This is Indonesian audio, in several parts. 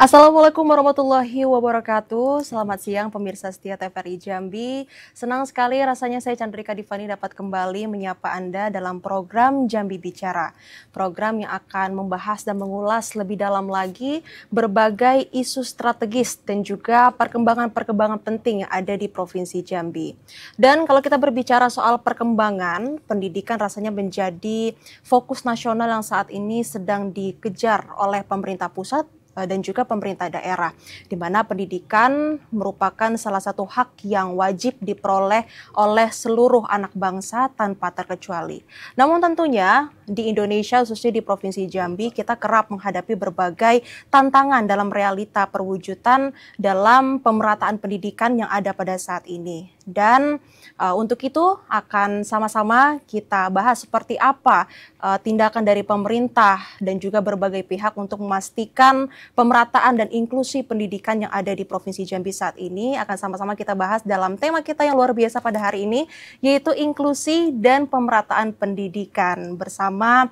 Assalamualaikum warahmatullahi wabarakatuh. Selamat siang pemirsa setia TVRI Jambi. Senang sekali rasanya saya Chandrika Divani dapat kembali menyapa Anda dalam program Jambi Bicara. Program yang akan membahas dan mengulas lebih dalam lagi berbagai isu strategis dan juga perkembangan-perkembangan penting yang ada di Provinsi Jambi. Dan kalau kita berbicara soal perkembangan, pendidikan rasanya menjadi fokus nasional yang saat ini sedang dikejar oleh pemerintah pusat dan juga pemerintah daerah, di mana pendidikan merupakan salah satu hak yang wajib diperoleh oleh seluruh anak bangsa tanpa terkecuali. Namun tentunya di Indonesia, khususnya di Provinsi Jambi, kita kerap menghadapi berbagai tantangan dalam realita perwujudan dalam pemerataan pendidikan yang ada pada saat ini. Dan untuk itu akan sama-sama kita bahas seperti apa tindakan dari pemerintah dan juga berbagai pihak untuk memastikan pemerataan dan inklusi pendidikan yang ada di Provinsi Jambi saat ini. Akan sama-sama kita bahas dalam tema kita yang luar biasa pada hari ini, yaitu inklusi dan pemerataan pendidikan bersama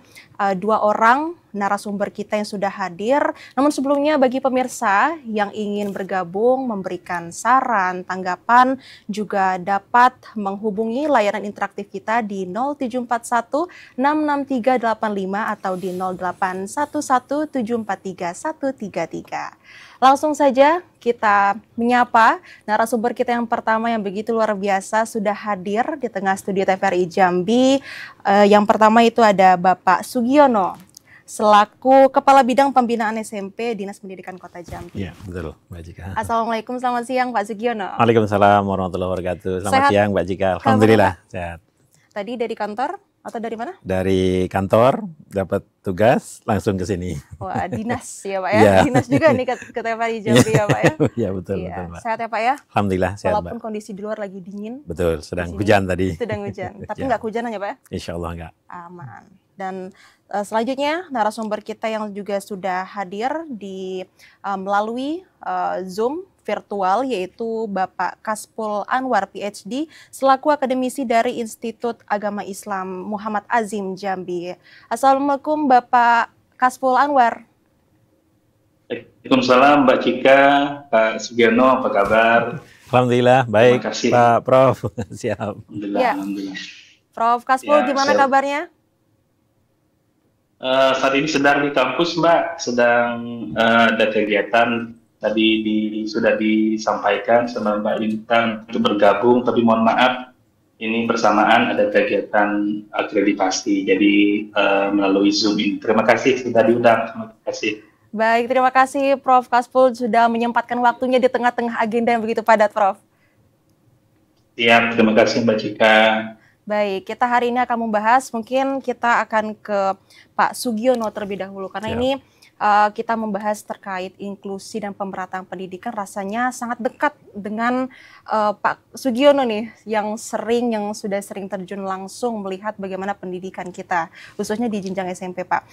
dua orang narasumber kita yang sudah hadir. Namun sebelumnya bagi pemirsa yang ingin bergabung, memberikan saran, tanggapan, juga dapat menghubungi layanan interaktif kita di 0741 66385 atau di 0811 743 133. Langsung saja kita menyapa narasumber kita yang pertama yang begitu luar biasa sudah hadir di tengah studio TVRI Jambi. Yang pertama itu ada Bapak Sugiono, selaku Kepala Bidang Pembinaan SMP Dinas Pendidikan Kota Jambi. Iya, betul, Mbak Jika. Assalamualaikum, selamat siang Pak Sugiono. Waalaikumsalam warahmatullahi wabarakatuh. Selamat siang Mbak Jika. Alhamdulillah, sehat. Tadi dari kantor atau dari mana? Dari kantor, dapat tugas, langsung ke sini. Wah, dinas ya Pak ya? Yeah. Dinas juga nih ke TVRI Jambi ya Pak ya? Iya, betul, iya. Betul Mbak. Sehat ya Pak ya? Alhamdulillah, sehat Walaupun Mbak. kondisi di luar lagi dingin. Betul, sedang hujan tadi. Sedang hujan, tapi nggak kehujanan ya Pak ya? Insya Allah nggak. Aman. Dan selanjutnya narasumber kita yang juga sudah hadir di melalui Zoom virtual, yaitu Bapak Kaspul Anwar PhD selaku akademisi dari Institut Agama Islam Muhammad Azim Jambi. Assalamualaikum Bapak Kaspul Anwar. Waalaikumsalam Mbak Cika, Pak Sugiono, apa kabar? Alhamdulillah, baik Pak Prof. Siap. Alhamdulillah, ya. Alhamdulillah. Prof Kaspul, gimana kabarnya? Saat ini sedang di kampus Mbak, sedang ada kegiatan. Tadi sudah disampaikan sama Mbak Intan untuk bergabung, tapi mohon maaf, ini bersamaan ada kegiatan akreditasi, jadi melalui Zoom ini. Terima kasih sudah diundang, terima kasih. Baik, terima kasih Prof Kaspul sudah menyempatkan waktunya di tengah-tengah agenda yang begitu padat, Prof. Siap, terima kasih Mbak Cika. Baik, kita hari ini akan membahas, mungkin kita akan ke Pak Sugiono terlebih dahulu, karena ini kita membahas terkait inklusi dan pemerataan pendidikan rasanya sangat dekat dengan Pak Sugiono nih, yang sudah sering terjun langsung melihat bagaimana pendidikan kita, khususnya di jenjang SMP Pak.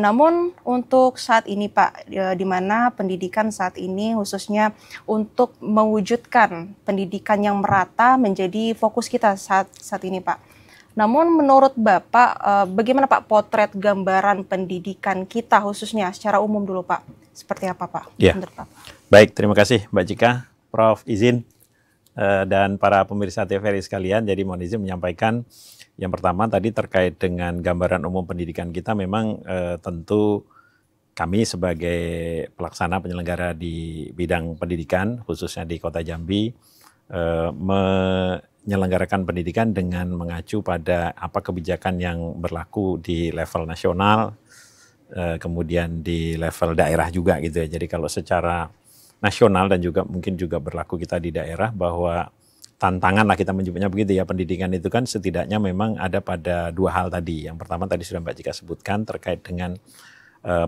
Namun untuk saat ini Pak, di mana pendidikan saat ini khususnya untuk mewujudkan pendidikan yang merata menjadi fokus kita saat ini Pak. Namun menurut Bapak, bagaimana Pak potret gambaran pendidikan kita khususnya secara umum dulu Pak? Seperti apa Pak? Ya. Baik, terima kasih Mbak Cika, Prof izin, dan para pemirsa TVRI sekalian. Jadi mohon izin menyampaikan yang pertama tadi terkait dengan gambaran umum pendidikan kita, memang tentu kami sebagai pelaksana penyelenggara di bidang pendidikan khususnya di Kota Jambi menyelenggarakan pendidikan dengan mengacu pada apa kebijakan yang berlaku di level nasional, kemudian di level daerah juga gitu ya. Jadi kalau secara nasional dan juga mungkin juga berlaku kita di daerah, bahwa tantangan lah kita menyebutnya begitu ya, pendidikan itu kan setidaknya memang ada pada dua hal tadi. Yang pertama tadi sudah Mbak Cika sebutkan terkait dengan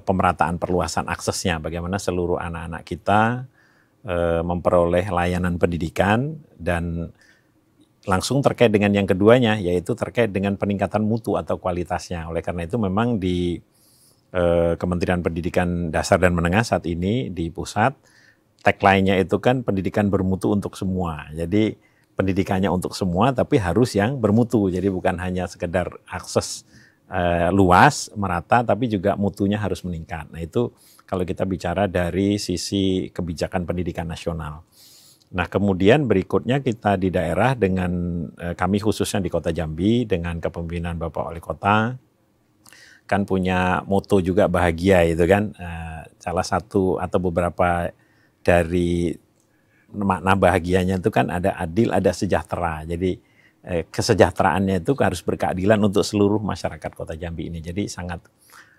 pemerataan perluasan aksesnya, bagaimana seluruh anak-anak kita memperoleh layanan pendidikan, dan langsung terkait dengan yang keduanya, yaitu terkait dengan peningkatan mutu atau kualitasnya. Oleh karena itu memang di Kementerian Pendidikan Dasar dan Menengah saat ini di pusat, tagline-nya itu kan pendidikan bermutu untuk semua. Jadi pendidikannya untuk semua tapi harus yang bermutu. Jadi bukan hanya sekedar akses luas, merata, tapi juga mutunya harus meningkat. Nah itu kalau kita bicara dari sisi kebijakan pendidikan nasional. Nah kemudian berikutnya kita di daerah dengan kami khususnya di Kota Jambi dengan kepemimpinan Bapak Wali Kota kan punya moto juga bahagia itu kan. Salah satu atau beberapa dari makna bahagianya itu kan ada adil, ada sejahtera. Jadi kesejahteraannya itu harus berkeadilan untuk seluruh masyarakat Kota Jambi ini. Jadi sangat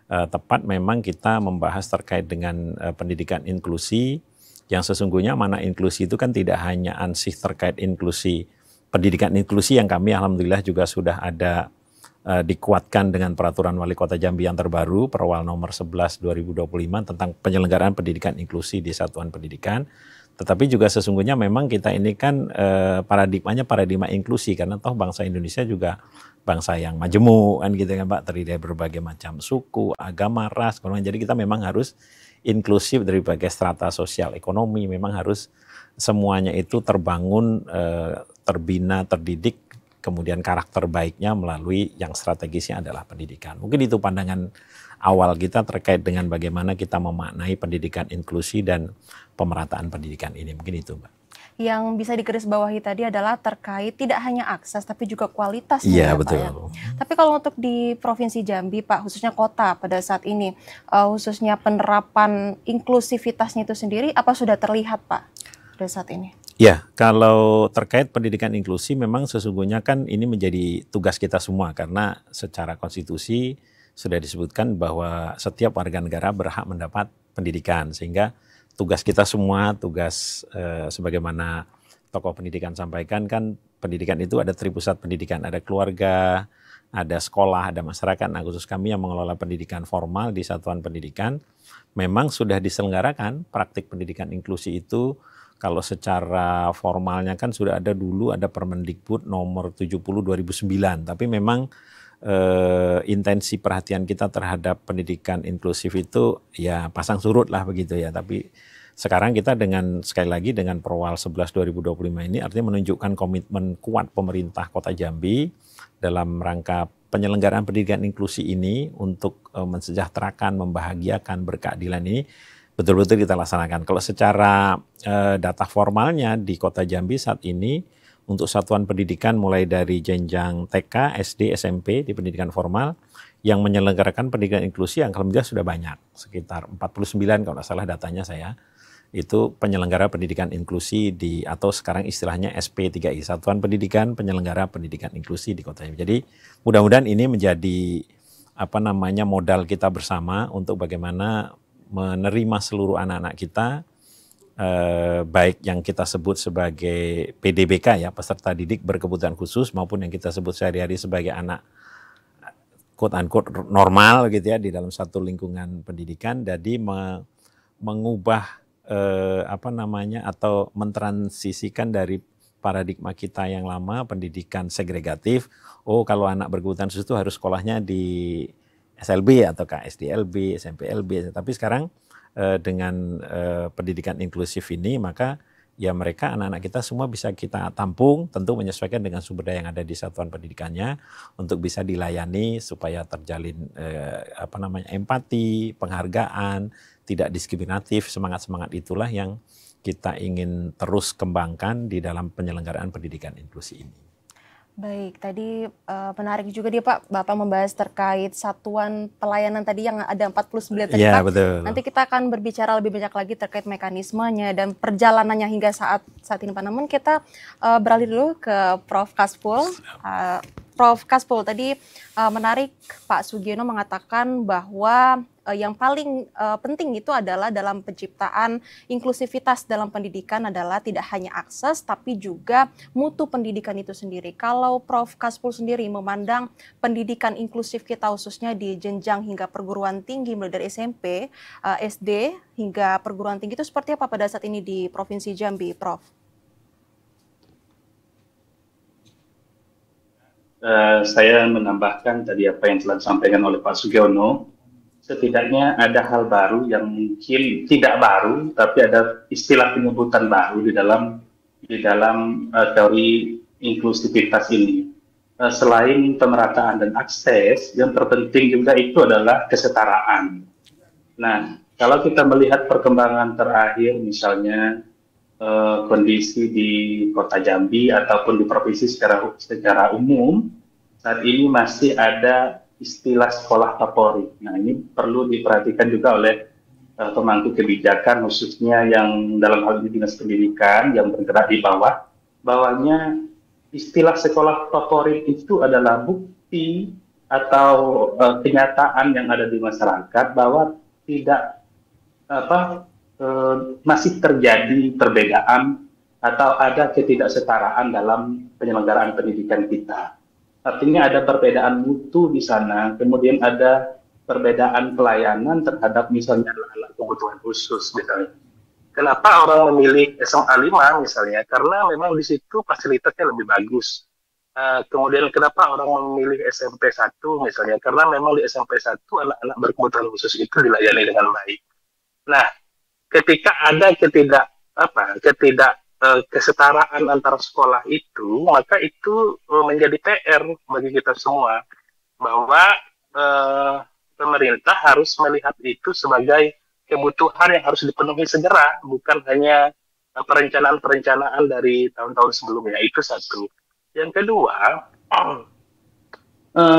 tepat memang kita membahas terkait dengan pendidikan inklusi, yang sesungguhnya mana inklusi itu kan tidak hanya ansih terkait inklusi, pendidikan inklusi yang kami alhamdulillah juga sudah ada dikuatkan dengan peraturan Wali Kota Jambi yang terbaru, Perwal nomor 11 2025 tentang penyelenggaraan pendidikan inklusi di satuan pendidikan. Tetapi juga sesungguhnya memang kita ini kan paradigmanya paradigma inklusi, karena toh bangsa Indonesia juga bangsa yang majemuk kan gitu kan Pak, terdiri dari berbagai macam suku, agama, ras, golongan. Jadi kita memang harus inklusif dari berbagai strata sosial ekonomi, memang harus semuanya itu terbangun, terbina, terdidik, kemudian karakter baiknya melalui yang strategisnya adalah pendidikan. Mungkin itu pandangan awal kita terkait dengan bagaimana kita memaknai pendidikan inklusi dan pemerataan pendidikan ini. Mungkin itu Mbak. Yang bisa digarisbawahi tadi adalah terkait tidak hanya akses tapi juga kualitasnya. Iya, ya, betul. Pak, ya. Tapi kalau untuk di Provinsi Jambi Pak, khususnya kota pada saat ini, khususnya penerapan inklusivitasnya itu sendiri, apa sudah terlihat Pak pada saat ini? Ya, kalau terkait pendidikan inklusi memang sesungguhnya kan ini menjadi tugas kita semua, karena secara konstitusi sudah disebutkan bahwa setiap warga negara berhak mendapat pendidikan, sehingga tugas kita semua, tugas sebagaimana tokoh pendidikan sampaikan kan, pendidikan itu ada tripusat pendidikan, ada keluarga, ada sekolah, ada masyarakat. Nah khusus kami yang mengelola pendidikan formal di satuan pendidikan, memang sudah diselenggarakan praktik pendidikan inklusi itu. Kalau secara formalnya kan sudah ada dulu, ada Permendikbud nomor 70 2009, tapi memang intensi perhatian kita terhadap pendidikan inklusif itu ya pasang surut lah begitu ya. Tapi sekarang kita dengan sekali lagi dengan Perwal 11 2025 ini artinya menunjukkan komitmen kuat pemerintah Kota Jambi dalam rangka penyelenggaraan pendidikan inklusi ini untuk mensejahterakan, membahagiakan, berkeadilan ini betul-betul kita laksanakan. Kalau secara data formalnya di Kota Jambi saat ini untuk satuan pendidikan mulai dari jenjang TK, SD, SMP di pendidikan formal yang menyelenggarakan pendidikan inklusi yang alhamdulillah sudah banyak, sekitar 49 kalau tidak salah datanya saya, itu penyelenggara pendidikan inklusi di atau sekarang istilahnya SP3I, Satuan Pendidikan Penyelenggara Pendidikan Inklusi di Kota Jambi. Jadi mudah-mudahan ini menjadi modal kita bersama untuk bagaimana menerima seluruh anak-anak kita, baik yang kita sebut sebagai PDBK ya, peserta didik berkebutuhan khusus, maupun yang kita sebut sehari-hari sebagai anak quote-unquote normal gitu ya di dalam satu lingkungan pendidikan. Jadi mengubah atau mentransisikan dari paradigma kita yang lama pendidikan segregatif. Oh kalau anak berkebutuhan khusus itu harus sekolahnya di SLB atau SDLB, SMPLB. Tapi sekarang dengan pendidikan inklusif ini, maka ya mereka anak-anak kita semua bisa kita tampung, tentu menyesuaikan dengan sumber daya yang ada di satuan pendidikannya untuk bisa dilayani supaya terjalin empati, penghargaan, tidak diskriminatif. Semangat-semangat itulah yang kita ingin terus kembangkan di dalam penyelenggaraan pendidikan inklusi ini. Baik, tadi menarik juga dia Pak, Bapak membahas terkait satuan pelayanan tadi yang ada 49 tadi ya, Pak. Betul. Nanti kita akan berbicara lebih banyak lagi terkait mekanismenya dan perjalanannya hingga saat ini Pak. Namun kita beralih dulu ke Prof. Kaspul. Prof. Kaspul tadi menarik Pak Sugiono mengatakan bahwa yang paling penting itu adalah dalam penciptaan inklusivitas dalam pendidikan adalah tidak hanya akses tapi juga mutu pendidikan itu sendiri. Kalau Prof. Kaspul sendiri memandang pendidikan inklusif kita khususnya di jenjang hingga perguruan tinggi mulai dari SMP, SD hingga perguruan tinggi itu seperti apa pada saat ini di Provinsi Jambi, Prof? Saya menambahkan tadi apa yang telah disampaikan oleh Pak Sugiono. Setidaknya ada hal baru yang mungkin tidak baru, tapi ada istilah penyebutan baru di dalam teori inklusivitas ini. selain pemerataan dan akses, yang terpenting juga itu adalah kesetaraan. Nah, kalau kita melihat perkembangan terakhir, misalnya kondisi di Kota Jambi ataupun di provinsi secara umum, saat ini masih ada istilah sekolah favorit. Nah, ini perlu diperhatikan juga oleh pemangku kebijakan, khususnya yang dalam hal ini Dinas Pendidikan yang bergerak di bawah, bahwanya istilah sekolah favorit itu adalah bukti atau kenyataan yang ada di masyarakat bahwa tidak masih terjadi perbedaan atau ada ketidaksetaraan dalam penyelenggaraan pendidikan kita. Artinya ada perbedaan mutu di sana, kemudian ada perbedaan pelayanan terhadap misalnya anak-anak kebutuhan khusus misalnya. Kenapa orang memilih SMA 5 misalnya? Karena memang di situ fasilitasnya lebih bagus. Kemudian kenapa orang memilih SMP 1 misalnya? Karena memang di SMP 1 anak-anak berkebutuhan khusus itu dilayani dengan baik. Nah, ketika ada kesetaraan antara sekolah itu, maka itu menjadi PR bagi kita semua bahwa pemerintah harus melihat itu sebagai kebutuhan yang harus dipenuhi segera, bukan hanya perencanaan-perencanaan dari tahun-tahun sebelumnya. Itu satu. Yang kedua,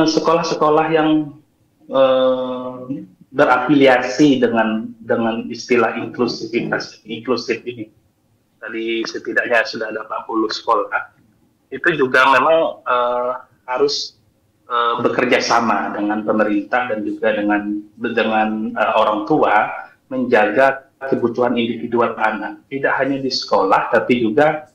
sekolah-sekolah yang berafiliasi dengan istilah inklusif ini. Tadi setidaknya sudah ada 40 sekolah. Itu juga memang harus bekerja sama dengan pemerintah dan juga dengan orang tua menjaga kebutuhan individual anak. Tidak hanya di sekolah, tapi juga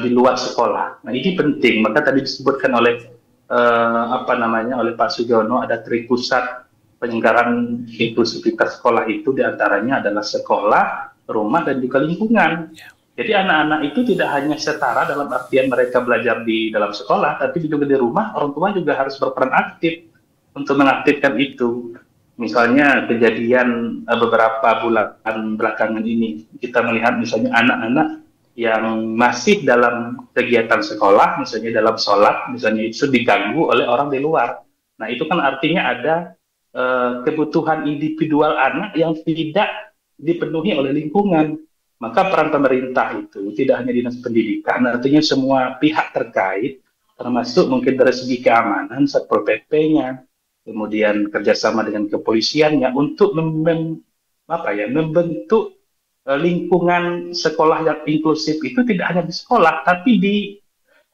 di luar sekolah. Nah, ini penting. Maka tadi disebutkan oleh oleh Pak Sugiono, ada tripusat penyelenggaraan inklusivitas sekolah itu, diantaranya adalah sekolah, rumah, dan juga lingkungan. Jadi anak-anak itu tidak hanya setara dalam artian mereka belajar di dalam sekolah, tapi juga di rumah, orang tua juga harus berperan aktif untuk mengaktifkan itu. Misalnya kejadian beberapa bulan belakangan ini, kita melihat misalnya anak-anak yang masih dalam kegiatan sekolah, misalnya dalam sholat, misalnya itu diganggu oleh orang di luar. Nah, itu kan artinya ada kebutuhan individual anak yang tidak dipenuhi oleh lingkungan. Maka peran pemerintah itu tidak hanya Dinas Pendidikan, artinya semua pihak terkait, termasuk mungkin dari segi keamanan, Satpol PP-nya, kemudian kerjasama dengan kepolisiannya untuk membentuk lingkungan sekolah yang inklusif itu tidak hanya di sekolah, tapi di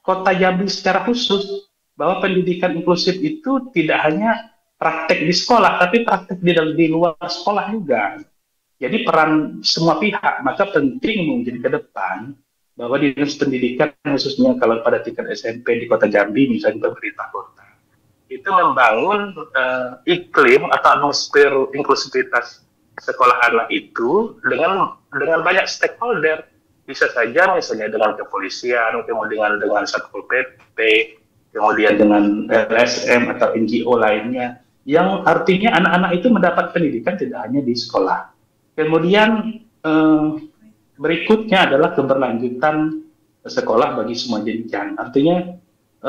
Kota Jambi secara khusus, bahwa pendidikan inklusif itu tidak hanya praktek di sekolah, tapi praktek di luar sekolah juga. Jadi peran semua pihak, maka penting mungkin ke depan bahwa Dinas Pendidikan, khususnya kalau pada tingkat SMP di Kota Jambi, misalnya pemerintah kota, itu membangun iklim atau atmosfer inklusivitas sekolah anak itu dengan banyak stakeholder. Bisa saja misalnya dengan kepolisian, kemudian dengan Satpol PP, kemudian dengan LSM atau NGO lainnya, yang artinya anak-anak itu mendapat pendidikan tidak hanya di sekolah. Kemudian berikutnya adalah keberlanjutan sekolah bagi semua jenjang. Artinya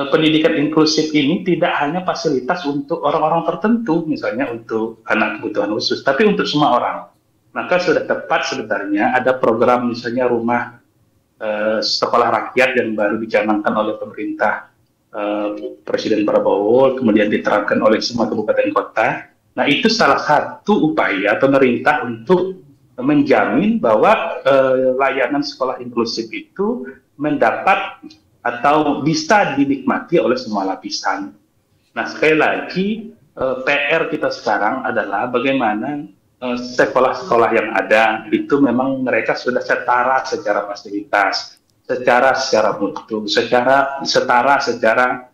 pendidikan inklusif ini tidak hanya fasilitas untuk orang-orang tertentu, misalnya untuk anak kebutuhan khusus, tapi untuk semua orang. Maka sudah tepat sebenarnya ada program misalnya rumah sekolah rakyat yang baru dicanangkan oleh pemerintah Presiden Prabowo, kemudian diterapkan oleh semua kabupaten kota. Nah, itu salah satu upaya pemerintah untuk menjamin bahwa layanan sekolah inklusif itu mendapat atau bisa dinikmati oleh semua lapisan. Nah, sekali lagi PR kita sekarang adalah bagaimana sekolah-sekolah yang ada itu memang mereka sudah setara secara fasilitas, secara mutu, setara secara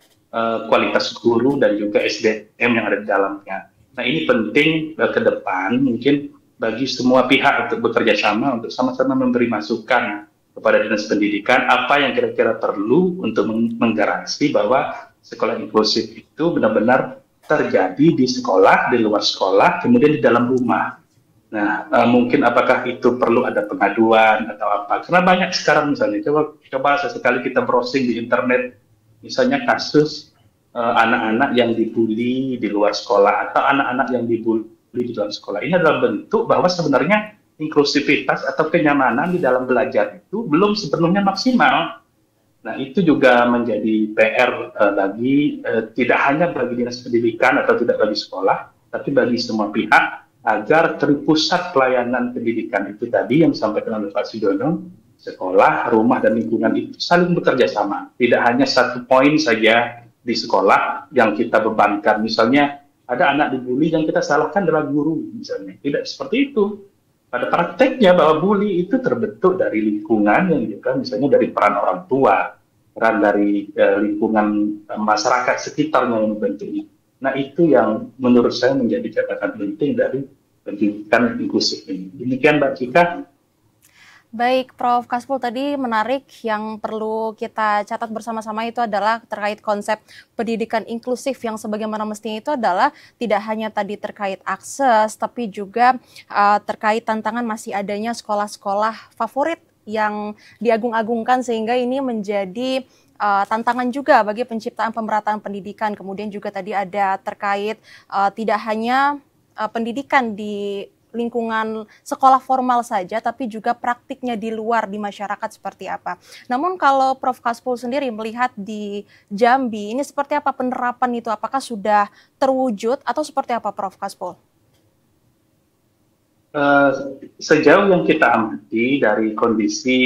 kualitas guru dan juga SDM yang ada di dalamnya. Nah, ini penting ke depan mungkin bagi semua pihak untuk bekerja sama untuk sama-sama memberi masukan kepada Dinas Pendidikan apa yang kira-kira perlu untuk menggaransi bahwa sekolah inklusif itu benar-benar terjadi di sekolah, di luar sekolah, kemudian di dalam rumah. Nah, mungkin apakah itu perlu ada pengaduan atau apa? Karena banyak sekarang misalnya, coba sesekali kita browsing di internet, misalnya kasus anak-anak yang dibully di luar sekolah atau anak-anak yang dibully di dalam sekolah. Ini adalah bentuk bahwa sebenarnya inklusivitas atau kenyamanan di dalam belajar itu belum sepenuhnya maksimal. Nah, itu juga menjadi PR bagi tidak hanya bagi dinas pendidikan atau tidak bagi sekolah, tapi bagi semua pihak agar terpusat pelayanan pendidikan itu tadi yang disampaikan oleh Pak Sujono, sekolah, rumah, dan lingkungan itu saling bekerja sama. Tidak hanya satu poin saja di sekolah yang kita bebankan. Misalnya ada anak dibully yang kita salahkan adalah guru, misalnya. Tidak seperti itu. Pada prakteknya bahwa bully itu terbentuk dari lingkungan yang juga misalnya dari peran orang tua, peran dari lingkungan masyarakat sekitarnya yang membentuknya. Nah, itu yang menurut saya menjadi catatan penting dari pendidikan inklusif ini. Demikian Mbak Cika. Baik, Prof. Kaspul, tadi menarik yang perlu kita catat bersama-sama itu adalah terkait konsep pendidikan inklusif yang sebagaimana mestinya itu adalah tidak hanya tadi terkait akses, tapi juga terkait tantangan masih adanya sekolah-sekolah favorit yang diagung-agungkan sehingga ini menjadi tantangan juga bagi penciptaan pemerataan pendidikan. Kemudian juga tadi ada terkait tidak hanya pendidikan di lingkungan sekolah formal saja, tapi juga praktiknya di luar di masyarakat seperti apa. Namun kalau Prof. Kaspul sendiri melihat di Jambi, ini seperti apa penerapan itu? Apakah sudah terwujud atau seperti apa Prof. Kaspul? Sejauh yang kita amati dari kondisi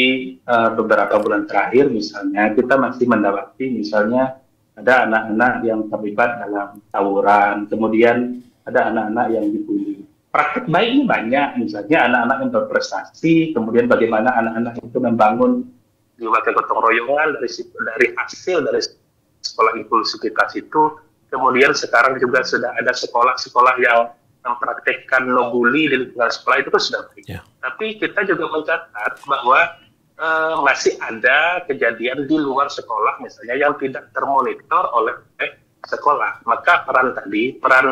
beberapa bulan terakhir misalnya, kita masih mendapati misalnya ada anak-anak yang terlibat dalam tawuran, kemudian ada anak-anak yang dibully. Praktik baiknya banyak, misalnya anak-anak yang berprestasi, kemudian bagaimana anak-anak itu membangun jiwa kegotong royongan dari hasil dari sekolah inklusivitas itu. Kemudian sekarang juga sudah ada sekolah-sekolah yang mempraktekkan no bully di lingkungan sekolah, itu sudah baik. Yeah. Tapi kita juga mencatat bahwa masih ada kejadian di luar sekolah misalnya yang tidak termonitor oleh sekolah. Maka peran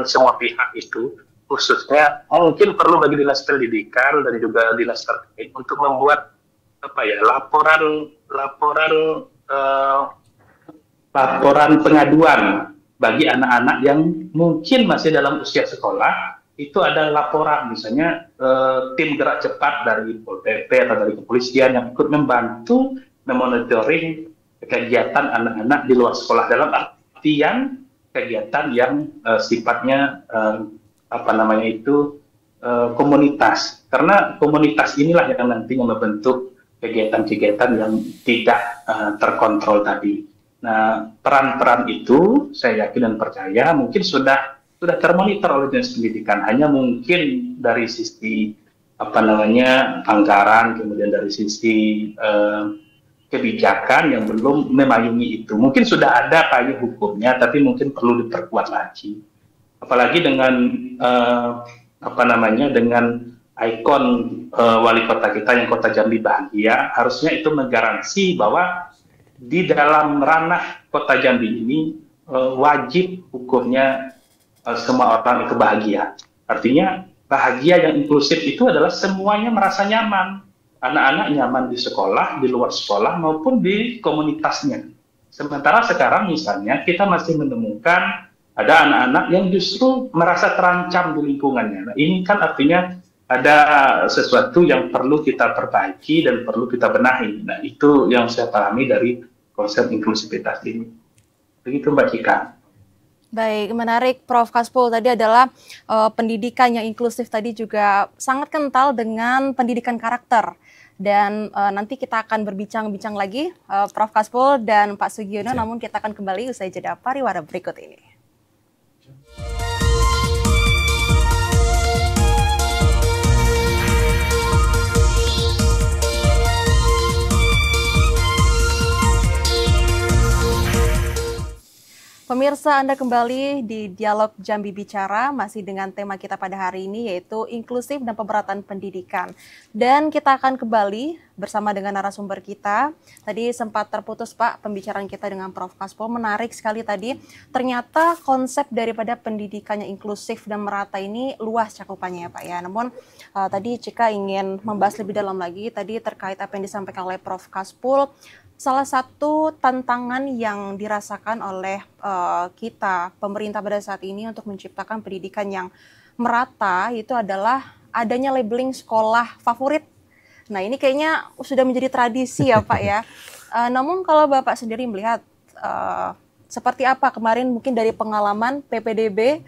semua pihak itu khususnya mungkin perlu bagi dinas pendidikan dan juga dinas terkait untuk membuat laporan pengaduan bagi anak-anak yang mungkin masih dalam usia sekolah. Itu ada laporan misalnya tim gerak cepat dari Pol PP atau dari kepolisian yang ikut membantu memonitoring kegiatan anak-anak di luar sekolah dalam artian kegiatan yang sifatnya komunitas, karena komunitas inilah yang nantinya membentuk kegiatan-kegiatan yang tidak terkontrol tadi. Nah, peran-peran itu saya yakin dan percaya mungkin sudah termonitor oleh dinas pendidikan, hanya mungkin dari sisi anggaran, kemudian dari sisi kebijakan yang belum memayungi itu. Mungkin sudah ada payung hukumnya, tapi mungkin perlu diperkuat lagi. Apalagi dengan dengan ikon wali kota kita yang Kota Jambi Bahagia, harusnya itu menggaransi bahwa di dalam ranah Kota Jambi ini wajib hukumnya semua orang itu bahagia. Artinya bahagia yang inklusif itu adalah semuanya merasa nyaman. Anak-anak nyaman di sekolah, di luar sekolah maupun di komunitasnya. Sementara sekarang misalnya kita masih menemukan ada anak-anak yang justru merasa terancam di lingkungannya. Nah, ini kan artinya ada sesuatu yang perlu kita perbaiki dan perlu kita benahi. Nah, itu yang saya pahami dari konsep inklusivitas ini. Begitu Mbak Cika. Baik, menarik Prof. Kaspul. Tadi adalah pendidikan yang inklusif tadi juga sangat kental dengan pendidikan karakter. Dan nanti kita akan berbincang-bincang lagi Prof. Kaspul dan Pak Sugiono, namun kita akan kembali usai jeda pariwara berikut ini. Pemirsa, Anda kembali di Dialog Jambi Bicara, masih dengan tema kita pada hari ini yaitu inklusif dan pemerataan pendidikan. Dan kita akan kembali bersama dengan narasumber kita. Tadi sempat terputus Pak pembicaraan kita dengan Prof. Kaspul, menarik sekali tadi. Ternyata konsep daripada pendidikan yang inklusif dan merata ini luas cakupannya ya Pak ya. Namun tadi Cika ingin membahas lebih dalam lagi tadi terkait apa yang disampaikan oleh Prof. Kaspul. salah satu tantangan yang dirasakan oleh kita, pemerintah pada saat ini untuk menciptakan pendidikan yang merata itu adalah adanya labeling sekolah favorit. Nah ini kayaknya sudah menjadi tradisi ya Pak ya. Namun kalau Bapak sendiri melihat seperti apa kemarin mungkin dari pengalaman PPDB,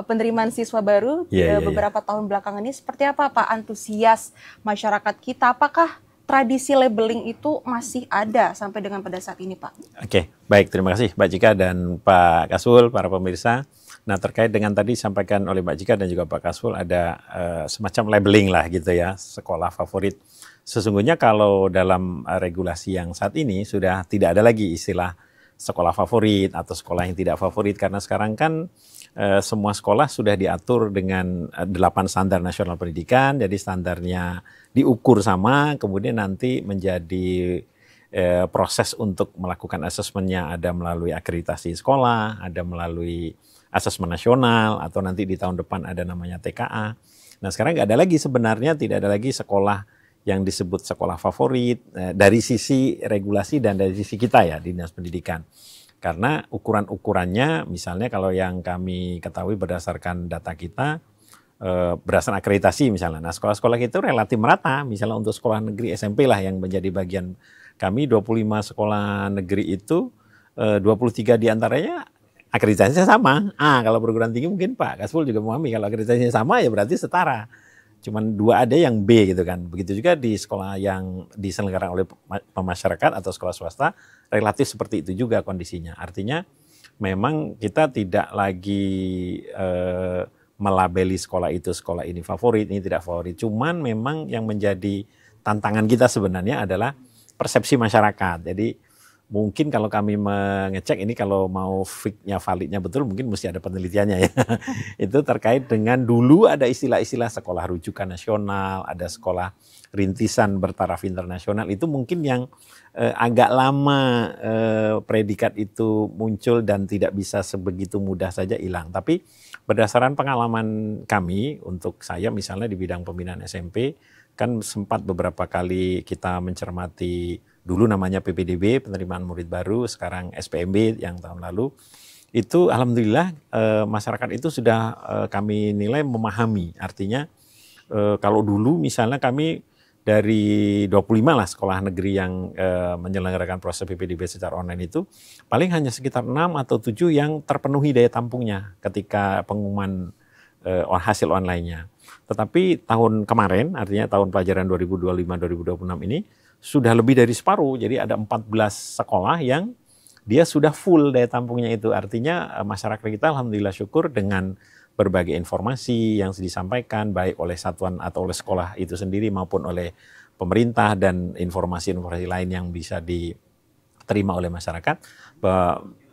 penerimaan siswa baru beberapa tahun belakangan ini, seperti apa Pak antusias masyarakat kita? Apakah tradisi labeling itu masih ada sampai dengan pada saat ini, Pak? Oke, baik. Terima kasih Mbak Jika dan Pak Kasful, para pemirsa. Nah, terkait dengan tadi disampaikan oleh Mbak Jika dan juga Pak Kasful, ada semacam labeling lah gitu ya, sekolah favorit. Sesungguhnya kalau dalam regulasi yang saat ini sudah tidak ada lagi istilah sekolah favorit atau sekolah yang tidak favorit, karena sekarang kan semua sekolah sudah diatur dengan 8 standar nasional pendidikan, jadi standarnya diukur sama, kemudian nanti menjadi proses untuk melakukan asesmennya ada melalui akreditasi sekolah, ada melalui asesmen nasional, atau nanti di tahun depan ada namanya TKA. Nah sekarang nggak ada lagi sebenarnya, tidak ada lagi sekolah yang disebut sekolah favorit dari sisi regulasi dan dari sisi kita ya di Dinas Pendidikan. Karena ukuran-ukurannya misalnya kalau yang kami ketahui berdasarkan data kita, berdasarkan akreditasi misalnya. Nah sekolah-sekolah itu relatif merata, misalnya untuk sekolah negeri SMP lah yang menjadi bagian kami, 25 sekolah negeri itu 23 diantaranya akreditasinya sama. Kalau perguruan tinggi mungkin Pak Kasful juga memahami kalau akreditasinya sama ya berarti setara. Cuman 2 ada yang B gitu kan. Begitu juga di sekolah yang diselenggarakan oleh masyarakat atau sekolah swasta relatif seperti itu juga kondisinya. Artinya memang kita tidak lagi melabeli sekolah itu sekolah ini favorit, ini tidak favorit. Cuman memang yang menjadi tantangan kita sebenarnya adalah persepsi masyarakat. Jadi mungkin kalau kami mengecek ini kalau mau fake-nya validnya betul mungkin mesti ada penelitiannya ya. Itu terkait dengan dulu ada istilah-istilah sekolah rujukan nasional, ada sekolah rintisan bertaraf internasional. Itu mungkin yang agak lama predikat itu muncul dan tidak bisa sebegitu mudah saja hilang. Tapi berdasarkan pengalaman kami, untuk saya misalnya di bidang pembinaan SMP, kan sempat beberapa kali kita mencermati dulu namanya PPDB, penerimaan murid baru, sekarang SPMB yang tahun lalu. Itu alhamdulillah masyarakat itu sudah kami nilai memahami. Artinya kalau dulu misalnya kami dari 25 lah sekolah negeri yang menyelenggarakan proses PPDB secara online itu, paling hanya sekitar 6 atau 7 yang terpenuhi daya tampungnya ketika pengumuman hasil online-nya. Tetapi tahun kemarin, artinya tahun pelajaran 2025-2026 ini, sudah lebih dari separuh, jadi ada 14 sekolah yang dia sudah full daya tampungnya itu. Artinya masyarakat kita alhamdulillah syukur dengan berbagai informasi yang disampaikan baik oleh satuan atau oleh sekolah itu sendiri maupun oleh pemerintah dan informasi-informasi lain yang bisa diterima oleh masyarakat,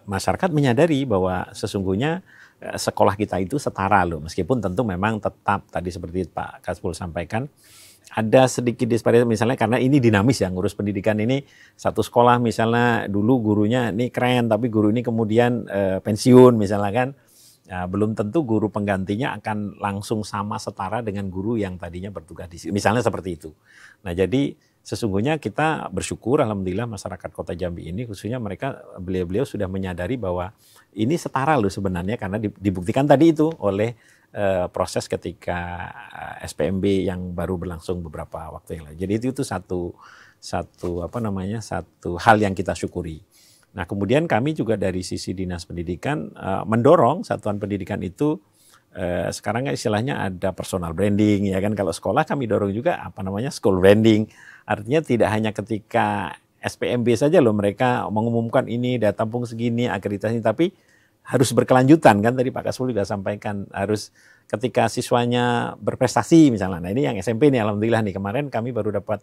masyarakat menyadari bahwa sesungguhnya sekolah kita itu setara loh, meskipun tentu memang tetap tadi seperti Pak Kasful sampaikan ada sedikit disparitas misalnya karena ini dinamis ya, ngurus pendidikan ini satu sekolah misalnya dulu gurunya ini keren tapi guru ini kemudian pensiun misalnya kan. Ya, belum tentu guru penggantinya akan langsung sama setara dengan guru yang tadinya bertugas di sini. Misalnya seperti itu. Nah, jadi sesungguhnya kita bersyukur alhamdulillah masyarakat Kota Jambi ini khususnya mereka beliau-beliau sudah menyadari bahwa ini setara loh sebenarnya karena dibuktikan tadi itu oleh proses ketika SPMB yang baru berlangsung beberapa waktu yang lalu. Jadi itu satu hal yang kita syukuri. Nah, kemudian kami juga dari sisi Dinas Pendidikan mendorong satuan pendidikan itu sekarang istilahnya ada personal branding ya kan. Kalau sekolah kami dorong juga school branding. Artinya tidak hanya ketika SPMB saja loh mereka mengumumkan ini daya tampung segini akreditasi, tapi harus berkelanjutan kan tadi Pak Kasful juga sampaikan harus ketika siswanya berprestasi misalnya. Nah, ini yang SMP nih alhamdulillah nih kemarin kami baru dapat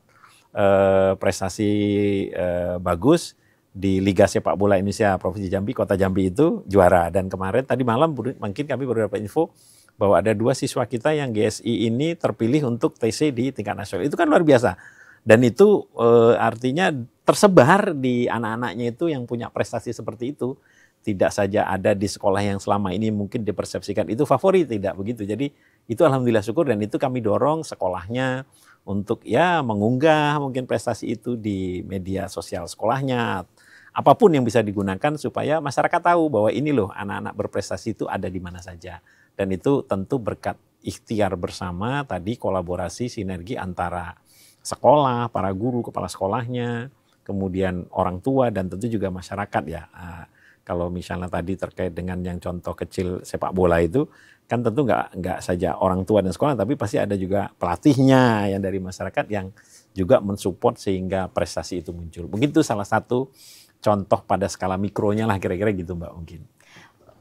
prestasi bagus di Liga Sepak Bola Indonesia Provinsi Jambi, Kota Jambi itu juara. Dan kemarin tadi malam mungkin kami baru dapat info bahwa ada 2 siswa kita yang GSI ini terpilih untuk TC di tingkat nasional. Itu kan luar biasa. Dan itu artinya tersebar di anak-anaknya itu yang punya prestasi seperti itu. Tidak saja ada di sekolah yang selama ini mungkin dipersepsikan itu favorit, tidak begitu. Jadi itu alhamdulillah syukur dan itu kami dorong sekolahnya untuk ya mengunggah mungkin prestasi itu di media sosial sekolahnya. Apapun yang bisa digunakan supaya masyarakat tahu bahwa ini loh anak-anak berprestasi itu ada di mana saja. Dan itu tentu berkat ikhtiar bersama tadi, kolaborasi sinergi antara sekolah, para guru, kepala sekolahnya, kemudian orang tua dan tentu juga masyarakat ya. Kalau misalnya tadi terkait dengan yang contoh kecil sepak bola itu, kan tentu nggak saja orang tua dan sekolah, tapi pasti ada juga pelatihnya yang dari masyarakat yang juga mensupport sehingga prestasi itu muncul. Mungkin itu salah satu contoh pada skala mikronya lah kira-kira gitu Mbak mungkin.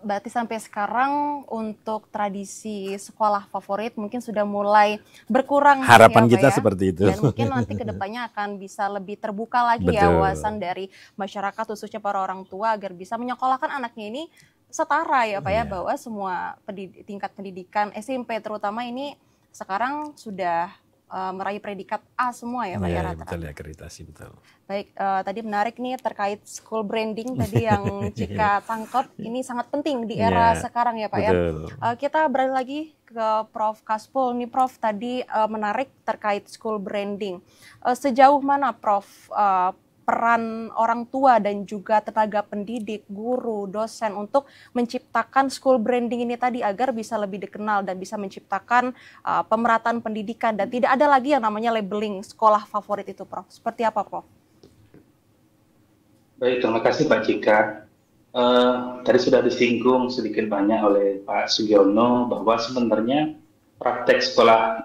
Berarti sampai sekarang untuk tradisi sekolah favorit mungkin sudah mulai berkurang. Harapan ya, kita ya? Seperti itu. Dan mungkin nanti kedepannya akan bisa lebih terbuka lagi ya wawasan dari masyarakat khususnya para orang tua agar bisa menyekolahkan anaknya ini setara ya Pak ya, bahwa semua tingkat pendidikan SMP terutama ini sekarang sudah meraih predikat A semua ya Pak ya rata-rata. Betul ya, akreditasi betul. Baik, tadi menarik nih terkait school branding tadi yang Cika tangkap ini sangat penting di era sekarang ya Pak betul. ya. Kita beralih lagi ke Prof. Kaspul nih Prof, tadi menarik terkait school branding. Sejauh mana Prof peran orang tua dan juga tenaga pendidik, guru, dosen untuk menciptakan school branding ini tadi agar bisa lebih dikenal dan bisa menciptakan pemerataan pendidikan dan tidak ada lagi yang namanya labeling sekolah favorit itu Prof. Seperti apa Prof? Baik, terima kasih Pak Cika. Tadi sudah disinggung sedikit banyak oleh Pak Sugiono bahwa sebenarnya praktek sekolah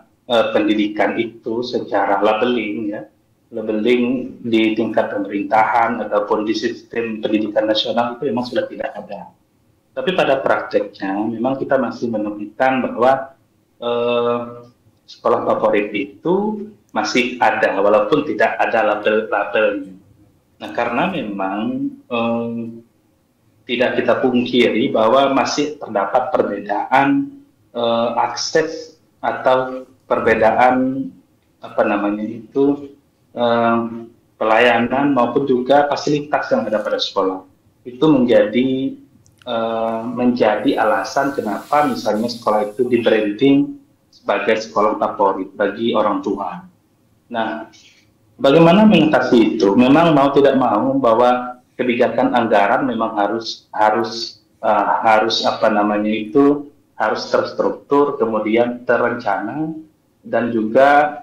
pendidikan itu secara labeling ya, labeling di tingkat pemerintahan ataupun di sistem pendidikan nasional itu memang sudah tidak ada. Tapi pada prakteknya memang kita masih menemukan bahwa sekolah favorit itu masih ada walaupun tidak ada label-labelnya. Nah karena memang tidak kita pungkiri bahwa masih terdapat perbedaan akses atau perbedaan pelayanan maupun juga fasilitas yang ada pada sekolah. Itu menjadi alasan kenapa misalnya sekolah itu di branding sebagai sekolah favorit bagi orang tua. Nah, bagaimana mengatasi itu? Memang mau tidak mau bahwa kebijakan anggaran memang harus terstruktur, kemudian terencana dan juga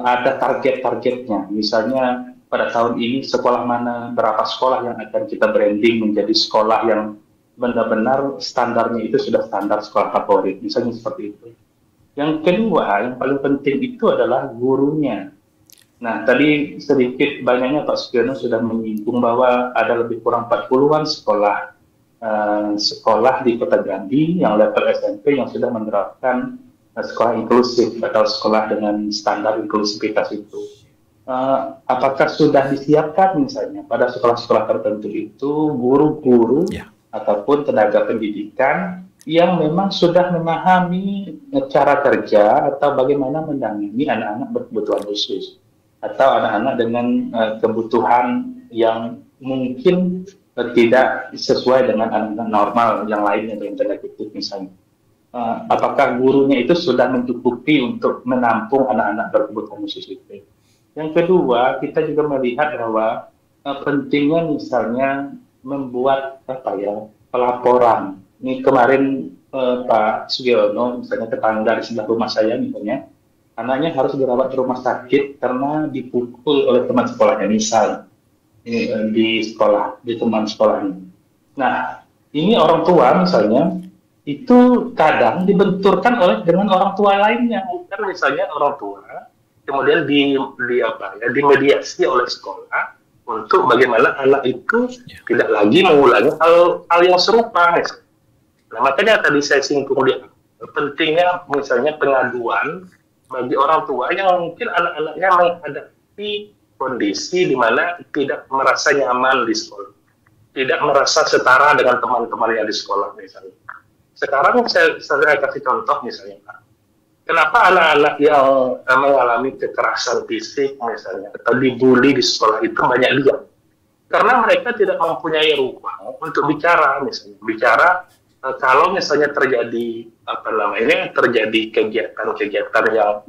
ada target-targetnya. Misalnya pada tahun ini sekolah mana, berapa sekolah yang akan kita branding menjadi sekolah yang benar-benar standarnya itu sudah standar sekolah favorit. Misalnya seperti itu. Yang kedua, yang paling penting itu adalah gurunya. Nah, tadi sedikit banyaknya Pak Sugiono sudah menyinggung bahwa ada lebih kurang 40-an sekolah di Kota Jambi yang level SMP yang sudah menerapkan sekolah inklusif atau sekolah dengan standar inklusivitas itu. Apakah sudah disiapkan misalnya pada sekolah-sekolah tertentu itu guru-guru ataupun tenaga pendidikan yang memang sudah memahami cara kerja atau bagaimana menangani anak-anak berkebutuhan khusus atau anak-anak dengan kebutuhan yang mungkin tidak sesuai dengan anak-anak normal yang lainnya dalam tanda kutip misalnya. Apakah gurunya itu sudah mencukupi untuk menampung anak-anak berkebutuhan khusus itu. Yang kedua, kita juga melihat bahwa pentingnya misalnya membuat pelaporan. Ini kemarin Pak Sugiono misalnya tetangga di sebelah rumah saya misalnya, anaknya harus dirawat di rumah sakit karena dipukul oleh teman sekolahnya misal di teman sekolahnya. Nah, ini orang tua misalnya itu kadang dibenturkan dengan orang tua lainnya, bukan misalnya orang tua kemudian dimediasi oleh sekolah untuk bagaimana anak itu tidak lagi mengulangi hal yang serupa. Nah, makanya tadi saya singgung pentingnya misalnya pengaduan bagi orang tua yang mungkin anak-anaknya menghadapi kondisi di mana tidak merasa nyaman di sekolah, tidak merasa setara dengan teman-temannya di sekolah misalnya. Sekarang saya kasih contoh misalnya Pak. Kenapa anak-anak yang mengalami kekerasan fisik misalnya atau dibully di sekolah itu banyak lihat? Karena mereka tidak mempunyai ruang untuk bicara misalnya. Kalau misalnya terjadi kegiatan-kegiatan yang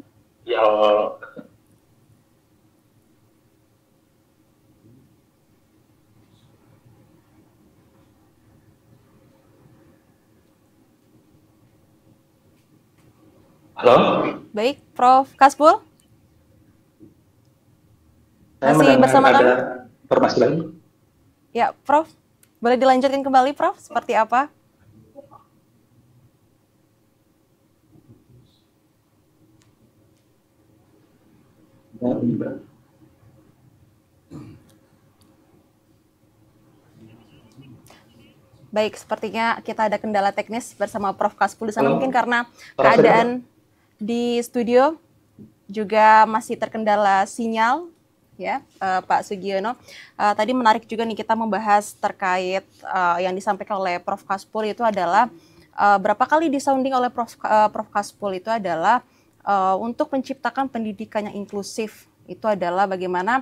Halo? Baik, Prof. Kaspul, Saya masih mendengar bersama ada kami? informasi lain. Ya, Prof. Boleh dilanjutkan kembali, Prof? Seperti apa? Baik, sepertinya kita ada kendala teknis bersama Prof. Kaspul di sana. Halo? Mungkin karena Suara saya, Pak? keadaan di studio juga masih terkendala sinyal, ya, Pak Sugiono. Tadi menarik juga nih kita membahas terkait yang disampaikan oleh Prof. Kaspul itu adalah berapa kali disounding oleh Prof. Kaspul itu adalah untuk menciptakan pendidikan yang inklusif. Itu adalah bagaimana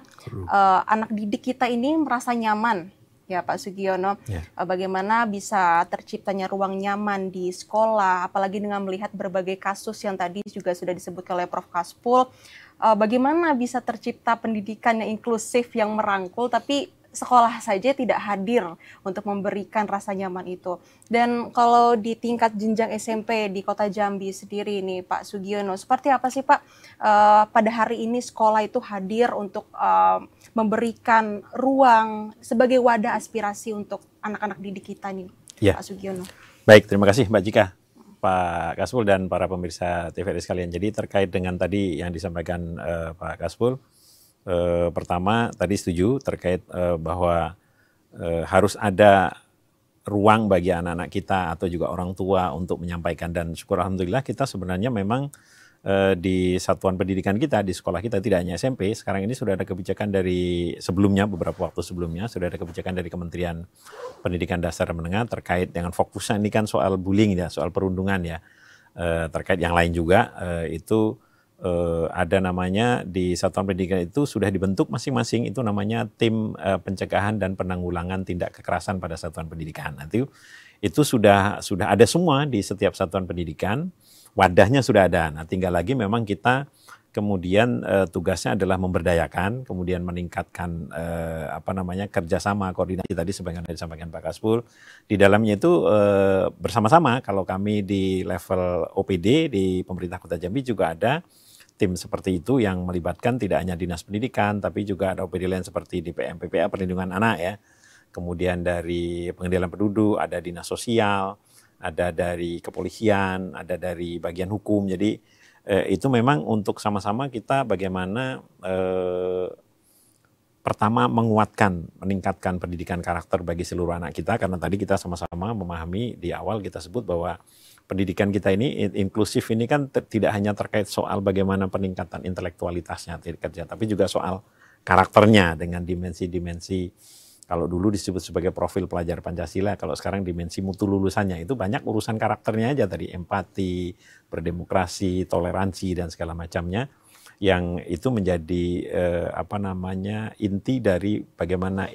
anak didik kita ini merasa nyaman, ya Pak Sugiono. Bagaimana bisa terciptanya ruang nyaman di sekolah, apalagi dengan melihat berbagai kasus yang tadi juga sudah disebutkan oleh Prof. Kaspul. Bagaimana bisa tercipta pendidikan yang inklusif, yang merangkul, tapi sekolah saja tidak hadir untuk memberikan rasa nyaman itu. Dan kalau di tingkat jenjang SMP di Kota Jambi sendiri nih Pak Sugiono, seperti apa sih Pak pada hari ini sekolah itu hadir untuk memberikan ruang sebagai wadah aspirasi untuk anak-anak didik kita nih, Ya. Pak Sugiono? Baik, terima kasih Mbak Jika, Pak Kaspul dan para pemirsa TVRI sekalian. Jadi terkait dengan tadi yang disampaikan Pak Kaspul, pertama tadi setuju terkait bahwa harus ada ruang bagi anak-anak kita atau juga orang tua untuk menyampaikan, dan syukur alhamdulillah kita sebenarnya memang di satuan pendidikan kita, di sekolah kita, tidak hanya SMP, sekarang ini sudah ada kebijakan dari sebelumnya, beberapa waktu sebelumnya sudah ada kebijakan dari Kementerian Pendidikan Dasar dan Menengah terkait dengan fokusnya ini kan soal bullying ya, soal perundungan ya, terkait yang lain juga itu ada namanya di satuan pendidikan itu sudah dibentuk masing-masing, itu namanya tim pencegahan dan penanggulangan tindak kekerasan pada satuan pendidikan. Nanti itu sudah ada semua di setiap satuan pendidikan, wadahnya sudah ada. Nah, tinggal lagi memang kita kemudian tugasnya adalah memberdayakan, kemudian meningkatkan kerjasama, koordinasi tadi sebagaimana disampaikan Pak Kaspul. Di dalamnya itu bersama-sama, kalau kami di level OPD di pemerintah Kota Jambi juga ada tim seperti itu yang melibatkan tidak hanya dinas pendidikan, tapi juga ada OPD lain seperti di PMPPA, perlindungan anak ya. Kemudian dari pengendalian penduduk, ada dinas sosial, ada dari kepolisian, ada dari bagian hukum. Jadi itu memang untuk sama-sama kita bagaimana pertama menguatkan, meningkatkan pendidikan karakter bagi seluruh anak kita, karena tadi kita sama-sama memahami di awal kita sebut bahwa pendidikan kita ini inklusif ini kan tidak hanya terkait soal bagaimana peningkatan intelektualitasnya kerja, tapi juga soal karakternya dengan dimensi-dimensi. Kalau dulu disebut sebagai profil pelajar Pancasila, kalau sekarang dimensi mutu lulusannya itu banyak urusan karakternya aja tadi, empati, berdemokrasi, toleransi dan segala macamnya, yang itu menjadi inti dari bagaimana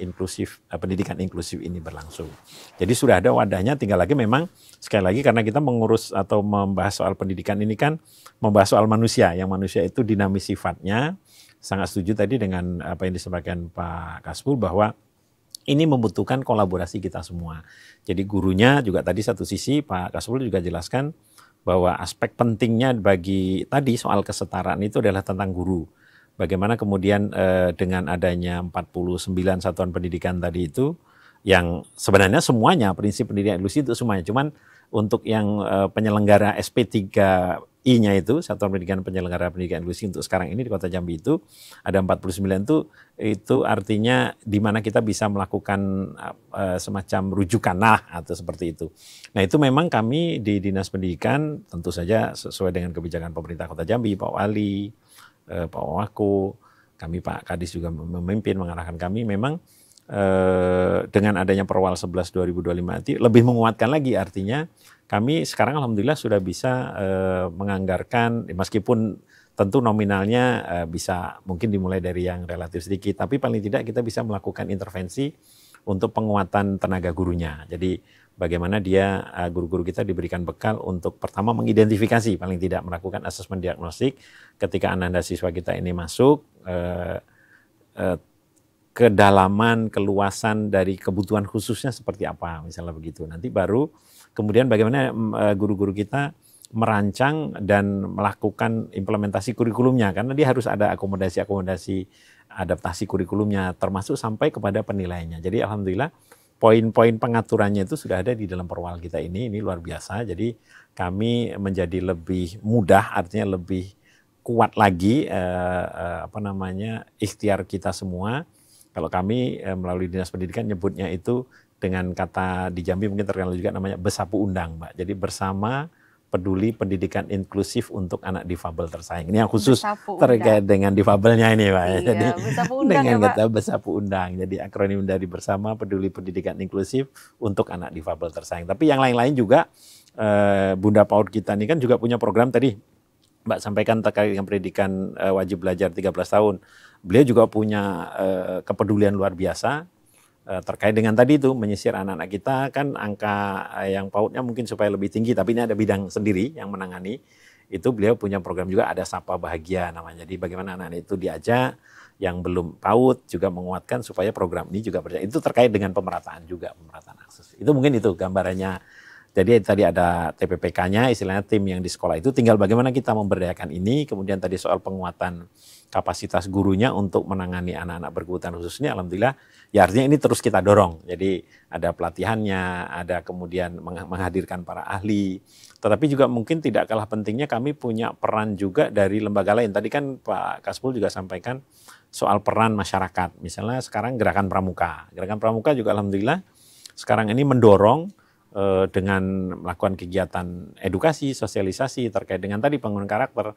pendidikan inklusif ini berlangsung. Jadi sudah ada wadahnya, tinggal lagi memang sekali lagi karena kita mengurus atau membahas soal pendidikan ini kan membahas soal manusia, yang manusia itu dinamis sifatnya. Sangat setuju tadi dengan apa yang disampaikan Pak Kaspul bahwa ini membutuhkan kolaborasi kita semua. Jadi gurunya juga tadi satu sisi Pak Kaspul juga jelaskan bahwa aspek pentingnya bagi tadi soal kesetaraan itu adalah tentang guru. Bagaimana kemudian dengan adanya 49 satuan pendidikan tadi itu, yang sebenarnya semuanya prinsip pendidikan inklusif itu semuanya, cuman untuk yang penyelenggara SP3I-nya itu, Satuan Pendidikan Penyelenggara Pendidikan Inklusif untuk sekarang ini di Kota Jambi itu ada 49 itu artinya di mana kita bisa melakukan semacam rujukan atau seperti itu. Nah, itu memang kami di Dinas Pendidikan tentu saja sesuai dengan kebijakan pemerintah Kota Jambi, Pak Wali, Pak Wako, kami Pak Kadis juga memimpin mengarahkan kami memang dengan adanya Perwal 11 2025 nanti lebih menguatkan lagi, artinya kami sekarang alhamdulillah sudah bisa menganggarkan, meskipun tentu nominalnya bisa mungkin dimulai dari yang relatif sedikit, tapi paling tidak kita bisa melakukan intervensi untuk penguatan tenaga gurunya. Jadi bagaimana dia guru-guru kita diberikan bekal untuk pertama mengidentifikasi, paling tidak melakukan asesmen diagnostik ketika anak-anak siswa kita ini masuk, kedalaman, keluasan dari kebutuhan khususnya seperti apa, misalnya begitu. Nanti baru kemudian bagaimana guru-guru kita merancang dan melakukan implementasi kurikulumnya, karena dia harus ada akomodasi adaptasi kurikulumnya, termasuk sampai kepada penilaiannya. Jadi alhamdulillah poin-poin pengaturannya itu sudah ada di dalam perwal kita ini luar biasa. Jadi kami menjadi lebih mudah, artinya lebih kuat lagi ikhtiar kita semua. Kalau kami melalui Dinas Pendidikan nyebutnya itu dengan kata di Jambi mungkin terkenal juga namanya besapu undang, Mbak. Jadi bersama peduli pendidikan inklusif untuk anak difabel tersaing. Ini yang khusus terkait dengan difabelnya ini, Pak. Iya, jadi dengan ya, kata besapu undang. Jadi akronim dari bersama peduli pendidikan inklusif untuk anak difabel tersaing. Tapi yang lain-lain juga Bunda PAUD kita ini kan juga punya program tadi Mbak sampaikan terkait dengan pendidikan wajib belajar 13 tahun. Beliau juga punya kepedulian luar biasa terkait dengan tadi itu menyisir anak-anak kita, kan angka yang PAUD-nya mungkin supaya lebih tinggi, tapi ini ada bidang sendiri yang menangani. Itu beliau punya program juga, ada Sapa Bahagia namanya. Jadi bagaimana anak-anak itu diajak, yang belum PAUD juga menguatkan supaya program ini juga berjalan. Itu terkait dengan pemerataan juga, pemerataan akses. Itu mungkin itu gambarannya. Jadi tadi ada TPPK-nya, istilahnya tim yang di sekolah itu, tinggal bagaimana kita memberdayakan ini. Kemudian tadi soal penguatan kapasitas gurunya untuk menangani anak-anak berkebutuhan khusus ini, alhamdulillah ya artinya ini terus kita dorong. Jadi ada pelatihannya, ada kemudian menghadirkan para ahli. Tetapi juga mungkin tidak kalah pentingnya kami punya peran juga dari lembaga lain. Tadi kan Pak Kasbul juga sampaikan soal peran masyarakat. Misalnya sekarang Gerakan Pramuka. Gerakan Pramuka juga alhamdulillah sekarang ini mendorong dengan melakukan kegiatan edukasi, sosialisasi terkait dengan tadi pengembangan karakter,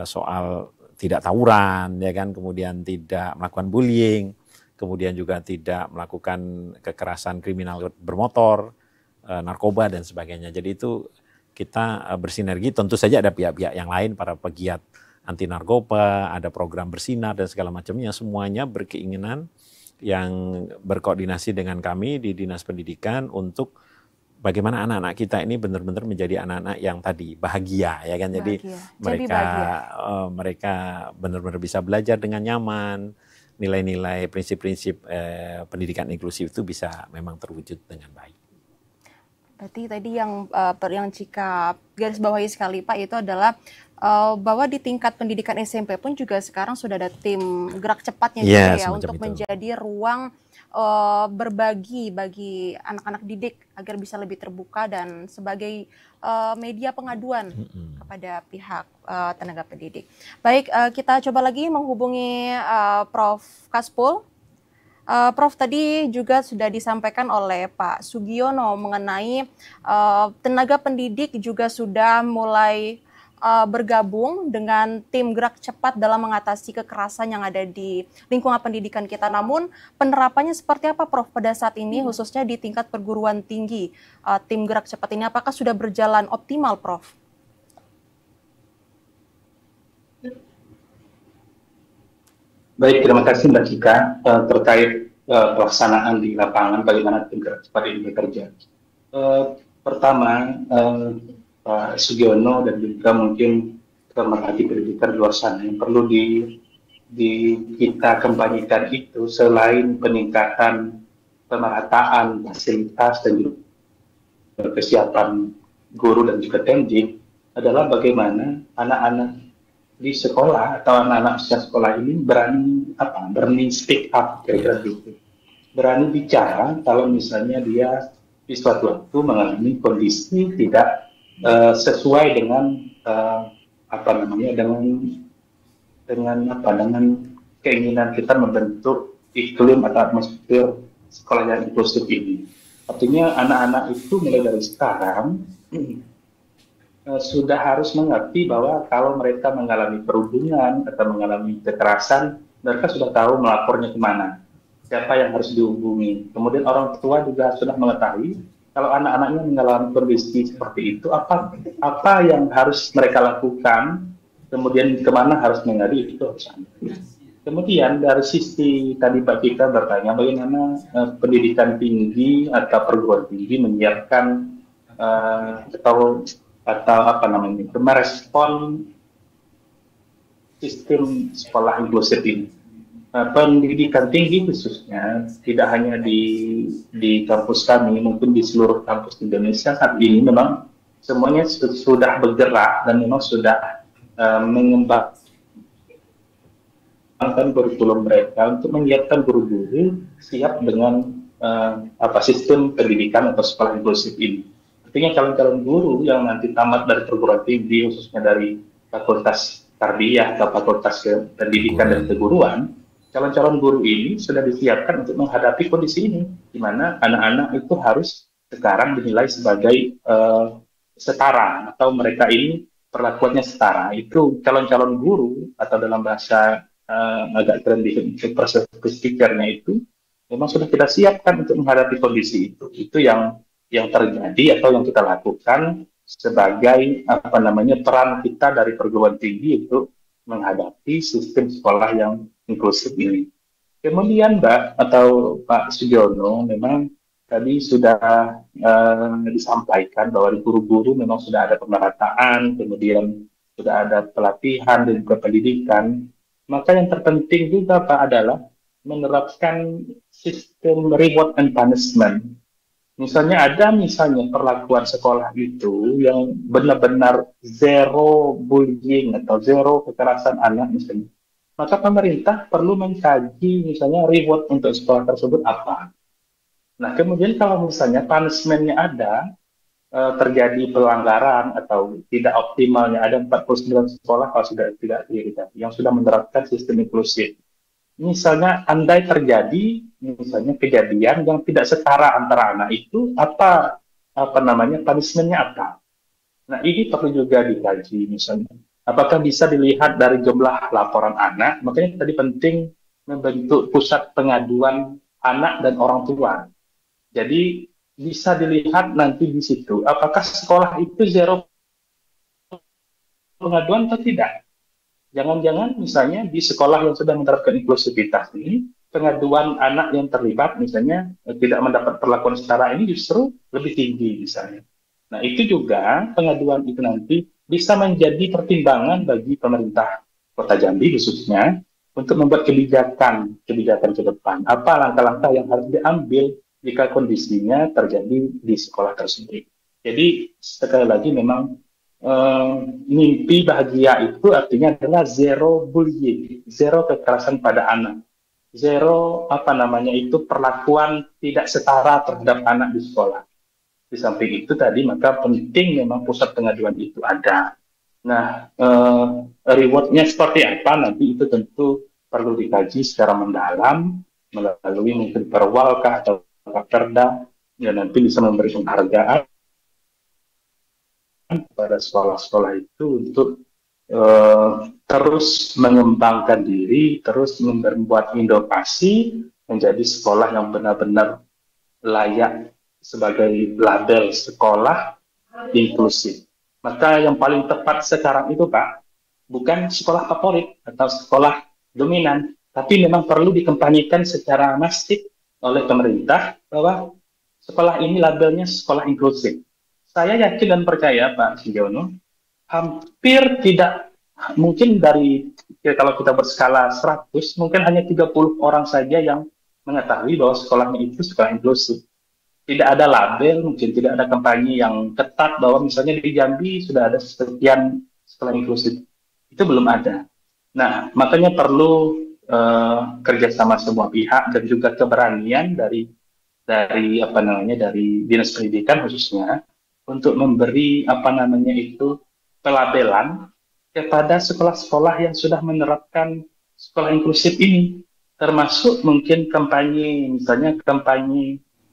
soal tidak tawuran, ya kan, kemudian tidak melakukan bullying, kemudian juga tidak melakukan kekerasan kriminal bermotor, narkoba dan sebagainya. Jadi itu kita bersinergi, tentu saja ada pihak-pihak yang lain, para pegiat anti narkoba, ada program bersinar dan segala macamnya, semuanya berkeinginan yang berkoordinasi dengan kami di Dinas Pendidikan untuk bagaimana anak-anak kita ini benar-benar menjadi anak-anak yang tadi bahagia, ya kan. Jadi mereka benar-benar bisa belajar dengan nyaman, nilai-nilai prinsip-prinsip pendidikan inklusif itu bisa memang terwujud dengan baik. Berarti tadi yang Cika garis bawahi sekali Pak itu adalah bahwa di tingkat pendidikan SMP pun juga sekarang sudah ada tim gerak cepatnya juga ya untuk menjadi ruang berbagi bagi anak-anak didik agar bisa lebih terbuka dan sebagai media pengaduan kepada pihak tenaga pendidik. Baik, kita coba lagi menghubungi Prof. Kasbul. Prof, tadi juga sudah disampaikan oleh Pak Sugiono mengenai tenaga pendidik juga sudah mulai bergabung dengan tim gerak cepat dalam mengatasi kekerasan yang ada di lingkungan pendidikan kita. Namun penerapannya seperti apa Prof pada saat ini khususnya di tingkat perguruan tinggi, tim gerak cepat ini apakah sudah berjalan optimal Prof? Baik, terima kasih Mbak Cika terkait pelaksanaan di lapangan bagaimana tim gerak cepat ini bekerja. Pertama, Pak Sugiono dan juga mungkin pemerhati pendidikan di luar sana yang perlu kita kampanyekan itu selain peningkatan pemerataan fasilitas dan juga kesiapan guru dan juga pendidik adalah bagaimana anak-anak di sekolah atau anak-anak usia sekolah ini berani speak up, kira-kira gitu, berani bicara kalau misalnya dia di suatu waktu mengalami kondisi tidak sesuai dengan dengan keinginan kita membentuk iklim atau atmosfer sekolah yang inklusif ini. Artinya anak-anak itu mulai dari sekarang sudah harus mengerti bahwa kalau mereka mengalami perundungan atau mengalami kekerasan, mereka sudah tahu melapornya kemana, siapa yang harus dihubungi. Kemudian orang tua juga sudah mengetahui kalau anak-anaknya mengalami kondisi seperti itu, apa yang harus mereka lakukan, kemudian kemana harus mengadu, itu harus ada. Kemudian dari sisi tadi Pak Cika bertanya bagaimana pendidikan tinggi atau perguruan tinggi menyiapkan merespon sistem sekolah inklusif ini. Pendidikan tinggi khususnya tidak hanya di kampus kami, mungkin di seluruh kampus di Indonesia saat ini memang semuanya sudah bergerak dan memang sudah mengembangkan kurikulum mereka untuk menyiapkan guru-guru siap dengan sistem pendidikan atau sekolah inklusif ini. Artinya calon-calon guru yang nanti tamat dari perguruan tinggi, khususnya dari Fakultas Tarbiyah atau Fakultas Pendidikan dan Keguruan, calon-calon guru ini sudah disiapkan untuk menghadapi kondisi ini, di mana anak-anak itu harus sekarang dinilai sebagai setara, atau mereka ini perlakuannya setara. Itu calon-calon guru, atau dalam bahasa agak trendy super speaker-nya itu, memang sudah kita siapkan untuk menghadapi kondisi itu. Itu yang terjadi atau yang kita lakukan sebagai peran kita dari perguruan tinggi untuk menghadapi sistem sekolah yang inklusif ini. Kemudian Mbak atau Pak Sugiono, memang tadi sudah disampaikan bahwa di guru-guru memang sudah ada pemerataan, kemudian sudah ada pelatihan dan juga pendidikan. Maka yang terpenting juga Pak adalah menerapkan sistem reward and punishment. Misalnya ada perlakuan sekolah itu yang benar-benar zero bullying atau zero kekerasan anak misalnya. Maka pemerintah perlu mengkaji misalnya reward untuk sekolah tersebut apa. Nah kemudian kalau misalnya punishment-nya ada, terjadi pelanggaran atau tidak optimalnya, ada 49 sekolah kalau sudah tidak yang sudah menerapkan sistem inklusif. Misalnya andai terjadi misalnya kejadian yang tidak setara antara anak itu, punishment-nya apa? Nah ini perlu juga dikaji misalnya. Apakah bisa dilihat dari jumlah laporan anak? Makanya tadi penting membentuk pusat pengaduan anak dan orang tua. Jadi bisa dilihat nanti di situ apakah sekolah itu zero pengaduan atau tidak. Jangan-jangan misalnya di sekolah yang sudah menerapkan inklusivitas ini, pengaduan anak yang terlibat misalnya tidak mendapat perlakuan setara ini justru lebih tinggi misalnya. Nah itu juga pengaduan itu nanti bisa menjadi pertimbangan bagi pemerintah Kota Jambi khususnya untuk membuat kebijakan ke depan. Apa langkah-langkah yang harus diambil jika kondisinya terjadi di sekolah tersebut. Jadi sekali lagi memang mimpi bahagia itu artinya adalah zero bullying, zero kekerasan pada anak, zero perlakuan tidak setara terhadap anak di sekolah. Di samping itu tadi maka penting memang pusat pengaduan itu ada. Nah rewardnya seperti apa nanti itu tentu perlu dikaji secara mendalam melalui mungkin perwalkah atau Perda, dan nanti bisa memberi penghargaan pada sekolah-sekolah itu untuk terus mengembangkan diri, terus membuat inovasi menjadi sekolah yang benar-benar layak sebagai label sekolah inklusif. Maka yang paling tepat sekarang itu Pak, bukan sekolah favorit atau sekolah dominan, tapi memang perlu dikampanyekan secara masif oleh pemerintah bahwa sekolah ini labelnya sekolah inklusif. Saya yakin dan percaya Pak Sugiono, hampir tidak mungkin kalau kita berskala 100, mungkin hanya 30 orang saja yang mengetahui bahwa sekolahnya itu sekolah inklusif. Tidak ada label, mungkin tidak ada kampanye yang ketat bahwa misalnya di Jambi sudah ada sekian sekolah inklusif. Itu belum ada. Nah, makanya perlu kerjasama semua pihak dan juga keberanian dari dinas pendidikan khususnya untuk memberi pelabelan kepada sekolah-sekolah yang sudah menerapkan sekolah inklusif ini, termasuk mungkin kampanye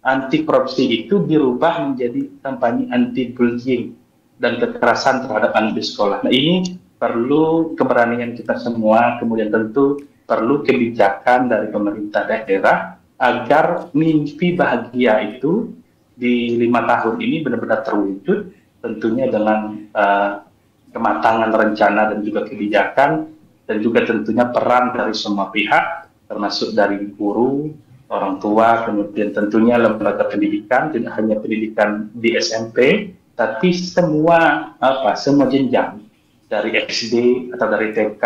anti korupsi itu dirubah menjadi kampanye anti bullying dan kekerasan terhadap anak di sekolah. Nah ini perlu keberanian kita semua, kemudian tentu perlu kebijakan dari pemerintah daerah agar mimpi bahagia itu di 5 tahun ini benar-benar terwujud, tentunya dengan kematangan rencana dan juga kebijakan, dan juga tentunya peran dari semua pihak, termasuk dari guru, orang tua, kemudian tentunya lembaga pendidikan, tidak hanya pendidikan di SMP, tapi semua jenjang, dari SD atau dari TK,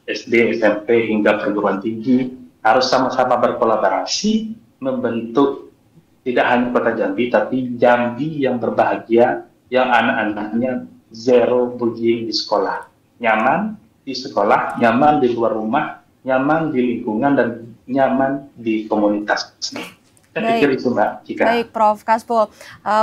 SD, SMP hingga perguruan tinggi harus sama-sama berkolaborasi membentuk tidak hanya Kota Jambi, tapi Jambi yang berbahagia yang anak-anaknya zero bullying di sekolah. Nyaman di sekolah, nyaman di luar rumah, nyaman di lingkungan, dan nyaman di komunitas. Saya pikir itu Mbak Cika. Baik Prof. Kaspul,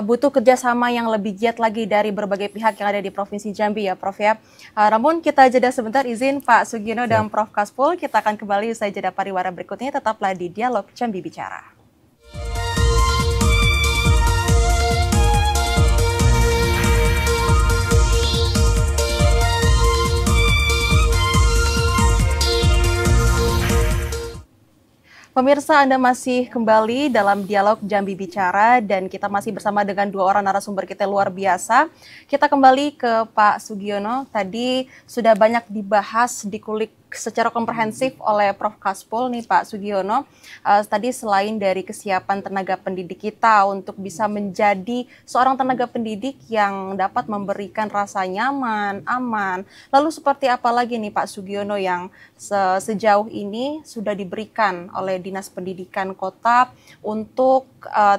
butuh kerjasama yang lebih giat lagi dari berbagai pihak yang ada di Provinsi Jambi ya Prof ya. Namun kita jeda sebentar, izin Pak Sugiono dan Prof. Kaspul, kita akan kembali usai jeda pariwara berikutnya, tetaplah di Dialog Jambi Bicara. Pemirsa, Anda masih kembali dalam Dialog Jambi Bicara dan kita masih bersama dengan dua orang narasumber kita luar biasa. Kita kembali ke Pak Sugiono. Tadi sudah banyak dibahas, dikulik secara komprehensif oleh Prof. Kaspul nih Pak Sugiono. Tadi selain dari kesiapan tenaga pendidik kita untuk bisa menjadi seorang tenaga pendidik yang dapat memberikan rasa nyaman, aman. Lalu seperti apa lagi nih Pak Sugiono yang sejauh ini sudah diberikan oleh Dinas Pendidikan Kota untuk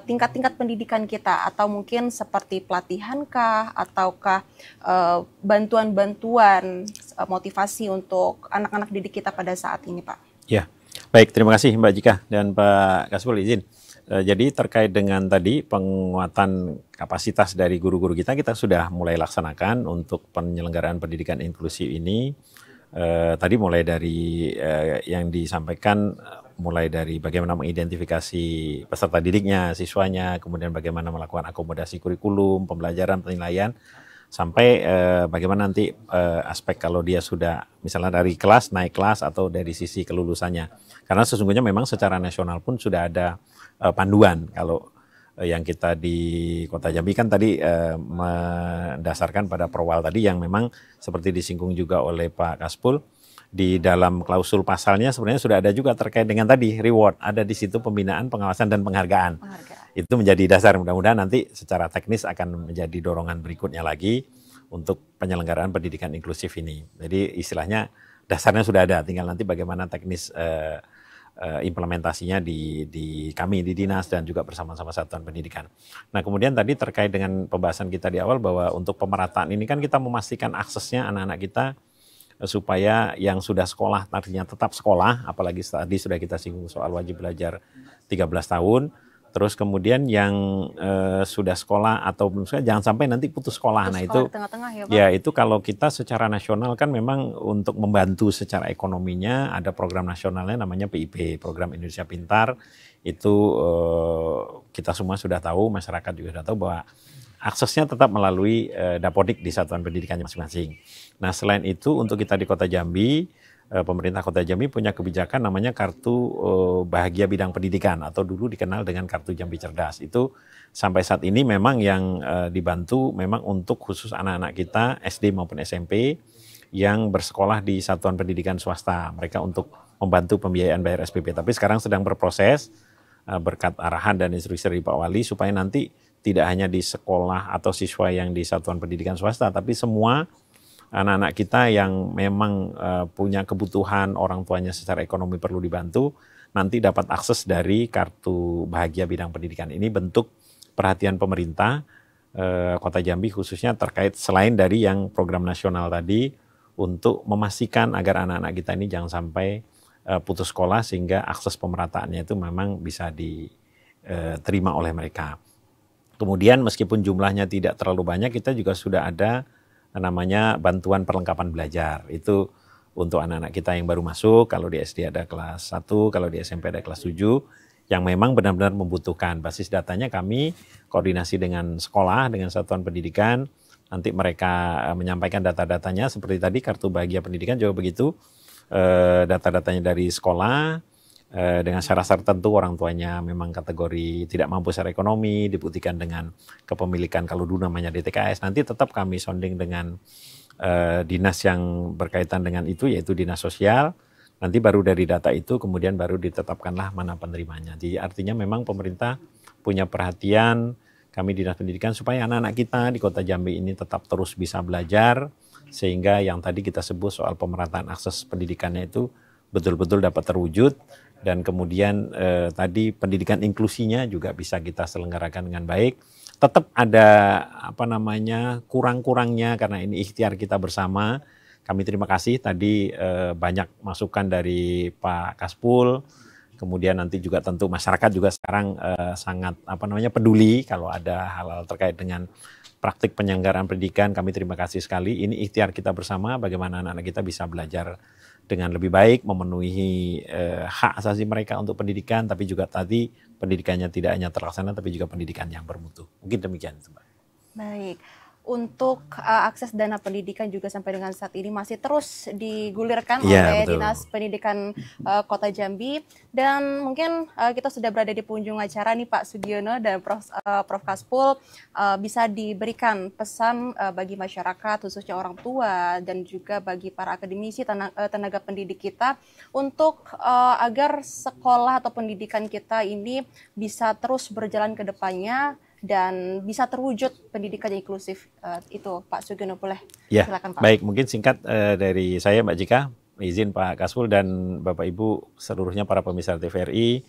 tingkat-tingkat pendidikan kita, atau mungkin seperti pelatihankah ataukah bantuan-bantuan motivasi untuk anak-anak didik kita pada saat ini, Pak? Ya, baik. Terima kasih Mbak Jika dan Pak Kaspul, izin. Jadi terkait dengan tadi penguatan kapasitas dari guru-guru kita sudah mulai laksanakan untuk penyelenggaraan pendidikan inklusif ini. Tadi mulai dari yang disampaikan, mulai dari bagaimana mengidentifikasi peserta didiknya, siswanya, kemudian bagaimana melakukan akomodasi kurikulum, pembelajaran, penilaian, sampai bagaimana nanti aspek kalau dia sudah misalnya dari kelas naik kelas atau dari sisi kelulusannya. Karena sesungguhnya memang secara nasional pun sudah ada panduan. Kalau yang kita di Kota Jambi kan tadi mendasarkan pada perwal tadi yang memang seperti disinggung juga oleh Pak Kaspul, di dalam klausul pasalnya sebenarnya sudah ada juga terkait dengan tadi reward, ada di situ pembinaan, pengawasan, dan penghargaan. Itu menjadi dasar, mudah-mudahan nanti secara teknis akan menjadi dorongan berikutnya lagi untuk penyelenggaraan pendidikan inklusif ini. Jadi istilahnya dasarnya sudah ada, tinggal nanti bagaimana teknis implementasinya di kami di dinas dan juga bersama-sama satuan pendidikan. Nah kemudian tadi terkait dengan pembahasan kita di awal bahwa untuk pemerataan ini kan kita memastikan aksesnya anak-anak kita supaya yang sudah sekolah artinya tetap sekolah, apalagi tadi sudah kita singgung soal wajib belajar 13 tahun, terus kemudian yang sudah sekolah atau belum sekolah jangan sampai nanti putus sekolah. Nah itu ya itu kalau kita secara nasional kan memang untuk membantu secara ekonominya ada program nasionalnya namanya PIP, Program Indonesia Pintar. Itu kita semua sudah tahu, masyarakat juga sudah tahu bahwa aksesnya tetap melalui Dapodik di satuan pendidikannya masing-masing. Nah selain itu untuk kita di Kota Jambi, pemerintah Kota Jambi punya kebijakan namanya Kartu Bahagia Bidang Pendidikan atau dulu dikenal dengan Kartu Jambi Cerdas. Itu sampai saat ini memang yang dibantu memang untuk khusus anak-anak kita SD maupun SMP yang bersekolah di satuan pendidikan swasta. Mereka untuk membantu pembiayaan bayar SPP. Tapi sekarang sedang berproses berkat arahan dan instruksi dari Pak Wali supaya nanti tidak hanya di sekolah atau siswa yang di satuan pendidikan swasta, tapi semua anak-anak kita yang memang punya kebutuhan orang tuanya secara ekonomi perlu dibantu, nanti dapat akses dari Kartu Bahagia Bidang Pendidikan. Ini bentuk perhatian pemerintah Kota Jambi khususnya terkait selain dari yang program nasional tadi untuk memastikan agar anak-anak kita ini jangan sampai putus sekolah sehingga akses pemerataannya itu memang bisa diterima oleh mereka. Kemudian meskipun jumlahnya tidak terlalu banyak, kita juga sudah ada namanya bantuan perlengkapan belajar. Itu untuk anak-anak kita yang baru masuk, kalau di SD ada kelas 1, kalau di SMP ada kelas 7, yang memang benar-benar membutuhkan. Basis datanya kami koordinasi dengan sekolah, dengan satuan pendidikan, nanti mereka menyampaikan data-datanya seperti tadi Kartu Bahagia Pendidikan juga begitu, data-datanya dari sekolah, dengan syarat-syarat tertentu orang tuanya memang kategori tidak mampu secara ekonomi, dibuktikan dengan kepemilikan kalau dulu namanya DTKS, nanti tetap kami sounding dengan dinas yang berkaitan dengan itu yaitu dinas sosial, nanti baru dari data itu kemudian baru ditetapkanlah mana penerimanya. Jadi artinya memang pemerintah punya perhatian kami dinas pendidikan supaya anak-anak kita di Kota Jambi ini tetap terus bisa belajar sehingga yang tadi kita sebut soal pemerataan akses pendidikannya itu betul-betul dapat terwujud dan kemudian tadi pendidikan inklusinya juga bisa kita selenggarakan dengan baik. Tetap ada kurang-kurangnya karena ini ikhtiar kita bersama. Kami terima kasih tadi banyak masukan dari Pak Kaspul. Kemudian nanti juga tentu masyarakat juga sekarang sangat peduli kalau ada hal-hal terkait dengan praktik penyelenggaraan pendidikan. Kami terima kasih sekali. Ini ikhtiar kita bersama bagaimana anak-anak kita bisa belajar dengan lebih baik, memenuhi hak asasi mereka untuk pendidikan, tapi juga tadi pendidikannya tidak hanya terlaksana, tapi juga pendidikan yang bermutu. Mungkin demikian, Mbak. Baik. Untuk akses dana pendidikan juga sampai dengan saat ini masih terus digulirkan oleh betul. Dinas Pendidikan Kota Jambi, dan mungkin kita sudah berada di penghujung acara nih Pak Sugiono dan Prof Kaspul, bisa diberikan pesan bagi masyarakat khususnya orang tua dan juga bagi para akademisi tenaga pendidik kita untuk agar sekolah atau pendidikan kita ini bisa terus berjalan ke depannya dan bisa terwujud pendidikan yang inklusif. Itu Pak Sugiono, boleh silakan Pak. Baik, mungkin singkat dari saya Mbak Jika, izin Pak Kaspul dan Bapak Ibu seluruhnya para pemirsa TVRI,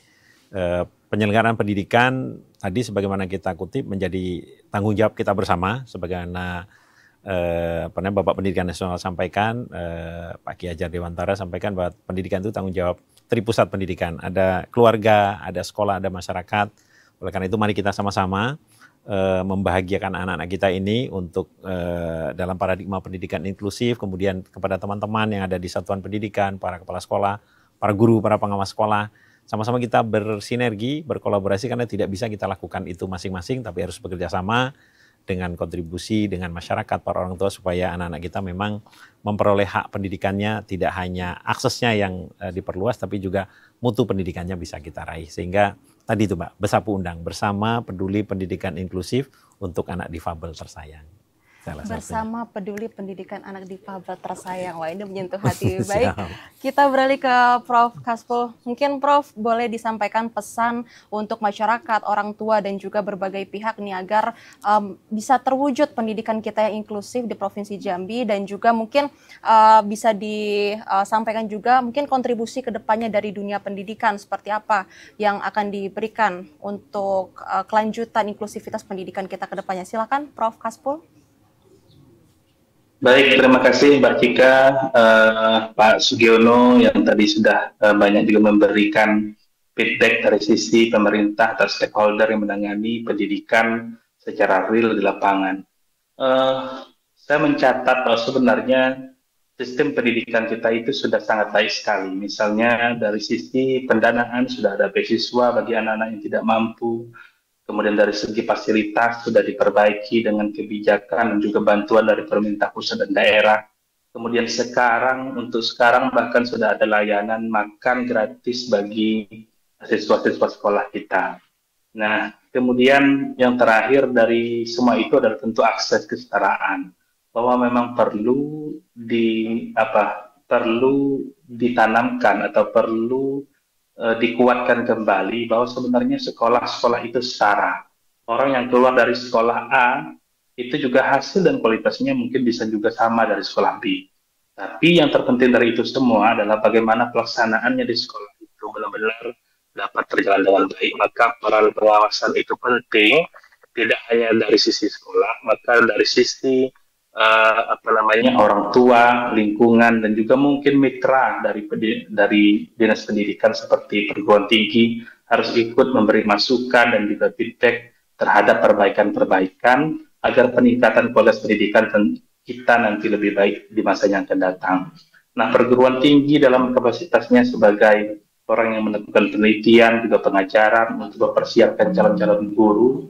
penyelenggaraan pendidikan tadi sebagaimana kita kutip menjadi tanggung jawab kita bersama, sebagaimana Bapak Pendidikan Nasional sampaikan, Pak Ki Hajar Dewantara sampaikan bahwa pendidikan itu tanggung jawab tripusat pendidikan, ada keluarga, ada sekolah, ada masyarakat. Oleh karena itu mari kita sama-sama membahagiakan anak-anak kita ini untuk dalam paradigma pendidikan inklusif, kemudian kepada teman-teman yang ada di satuan pendidikan, para kepala sekolah, para guru, para pengawas sekolah, sama-sama kita bersinergi, berkolaborasi karena tidak bisa kita lakukan itu masing-masing, tapi harus bekerja sama dengan kontribusi dengan masyarakat, para orang tua supaya anak-anak kita memang memperoleh hak pendidikannya, tidak hanya aksesnya yang diperluas, tapi juga mutu pendidikannya bisa kita raih. Sehingga tadi itu Mbak, besapu undang bersama peduli pendidikan inklusif untuk anak difabel tersayang. Bersama peduli pendidikan anak difabel tersayang. Wah, ini menyentuh hati. Baik, kita beralih ke Prof Kaspul. Mungkin Prof boleh disampaikan pesan untuk masyarakat, orang tua dan juga berbagai pihak nih agar bisa terwujud pendidikan kita yang inklusif di Provinsi Jambi, dan juga mungkin bisa disampaikan juga mungkin kontribusi ke depannya dari dunia pendidikan seperti apa yang akan diberikan untuk kelanjutan inklusivitas pendidikan kita ke depannya. Silakan Prof Kaspul. Baik, terima kasih Mbak Cika, Pak Sugiono yang tadi sudah banyak juga memberikan feedback dari sisi pemerintah atau stakeholder yang menangani pendidikan secara real di lapangan. Saya mencatat bahwa sebenarnya sistem pendidikan kita itu sudah sangat baik sekali. Misalnya dari sisi pendanaan sudah ada beasiswa bagi anak-anak yang tidak mampu. Kemudian dari segi fasilitas sudah diperbaiki dengan kebijakan dan juga bantuan dari pemerintah pusat dan daerah. Kemudian untuk sekarang bahkan sudah ada layanan makan gratis bagi siswa-siswa sekolah kita. Nah, kemudian yang terakhir dari semua itu adalah tentu akses kesetaraan. Bahwa memang perlu ditanamkan atau perlu dikuatkan kembali bahwa sebenarnya sekolah-sekolah itu setara. Orang yang keluar dari sekolah A itu juga hasil dan kualitasnya mungkin bisa juga sama dari sekolah B. Tapi yang terpenting dari itu semua adalah bagaimana pelaksanaannya di sekolah itu benar-benar dapat berjalan dengan baik. Maka peran pengawasan itu penting, tidak hanya dari sisi sekolah, maka dari sisi orang tua, lingkungan, dan juga mungkin mitra dari dinas pendidikan seperti perguruan tinggi harus ikut memberi masukan dan juga feedback terhadap perbaikan-perbaikan agar peningkatan kualitas pendidikan kita nanti lebih baik di masa yang akan datang. Nah, perguruan tinggi dalam kapasitasnya sebagai orang yang melakukan penelitian, juga pengacara untuk mempersiapkan calon-calon guru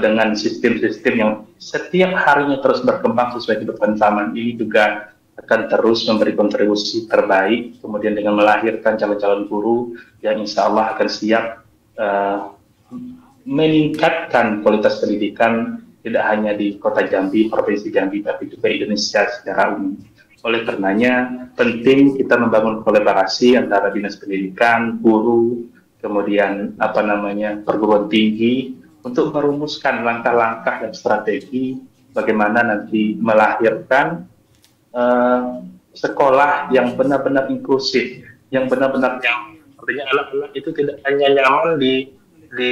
dengan sistem-sistem yang setiap harinya terus berkembang sesuai kebutuhan zaman ini juga akan terus memberi kontribusi terbaik, kemudian dengan melahirkan calon-calon guru yang insya Allah akan siap meningkatkan kualitas pendidikan tidak hanya di Kota Jambi, Provinsi Jambi, tapi juga Indonesia secara umum. Oleh karenanya penting kita membangun kolaborasi antara dinas pendidikan, guru, kemudian perguruan tinggi untuk merumuskan langkah-langkah dan strategi bagaimana nanti melahirkan sekolah yang benar-benar inklusif, yang benar-benar Artinya anak-anak itu tidak hanya nyaman di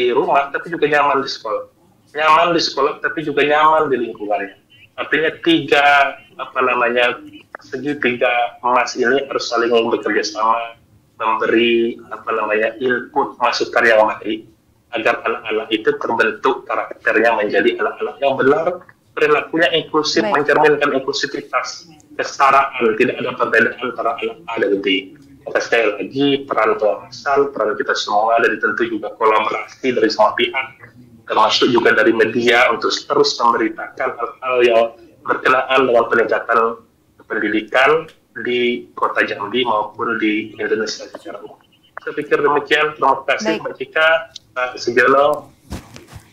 rumah, tapi juga nyaman di sekolah. Nyaman di sekolah, tapi juga nyaman di lingkungannya. Artinya segitiga emas ini harus saling bekerja sama, memberi input masukan yang baik agar anak-anak itu terbentuk karakternya menjadi anak-anak yang benar, perilakunya inklusif, mencerminkan inklusivitas, kesetaraan, tidak ada perbedaan antara anak A dan B. Maka sekali lagi peran pengawasan, peran kita semua, dan tentu juga kolaborasi dari semua pihak, termasuk juga dari media untuk terus memberitakan hal-hal yang berkenaan dengan peningkatan pendidikan di Kota Jambi maupun di Indonesia secara umum. Saya pikir demikian. Terima kasih Mbak Cika, Pak Sugiono.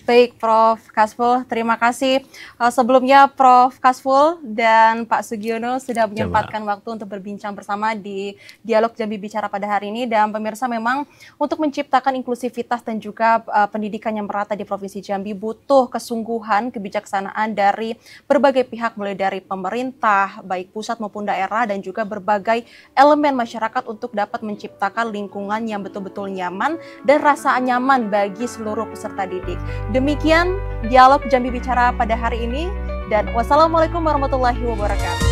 Baik, Prof. Kasful, terima kasih. Sebelumnya Prof. Kasful dan Pak Sugiono sudah menyempatkan waktu untuk berbincang bersama di Dialog Jambi Bicara pada hari ini. Dan pemirsa, memang untuk menciptakan inklusivitas dan juga pendidikan yang merata di Provinsi Jambi butuh kesungguhan, kebijaksanaan dari berbagai pihak, mulai dari pemerintah, baik pusat maupun daerah, dan juga berbagai elemen masyarakat untuk dapat menciptakan lingkungan yang betul-betul nyaman dan rasa nyaman bagi seluruh peserta didik. Demikian Dialog Jambi Bicara pada hari ini, dan wassalamualaikum warahmatullahi wabarakatuh.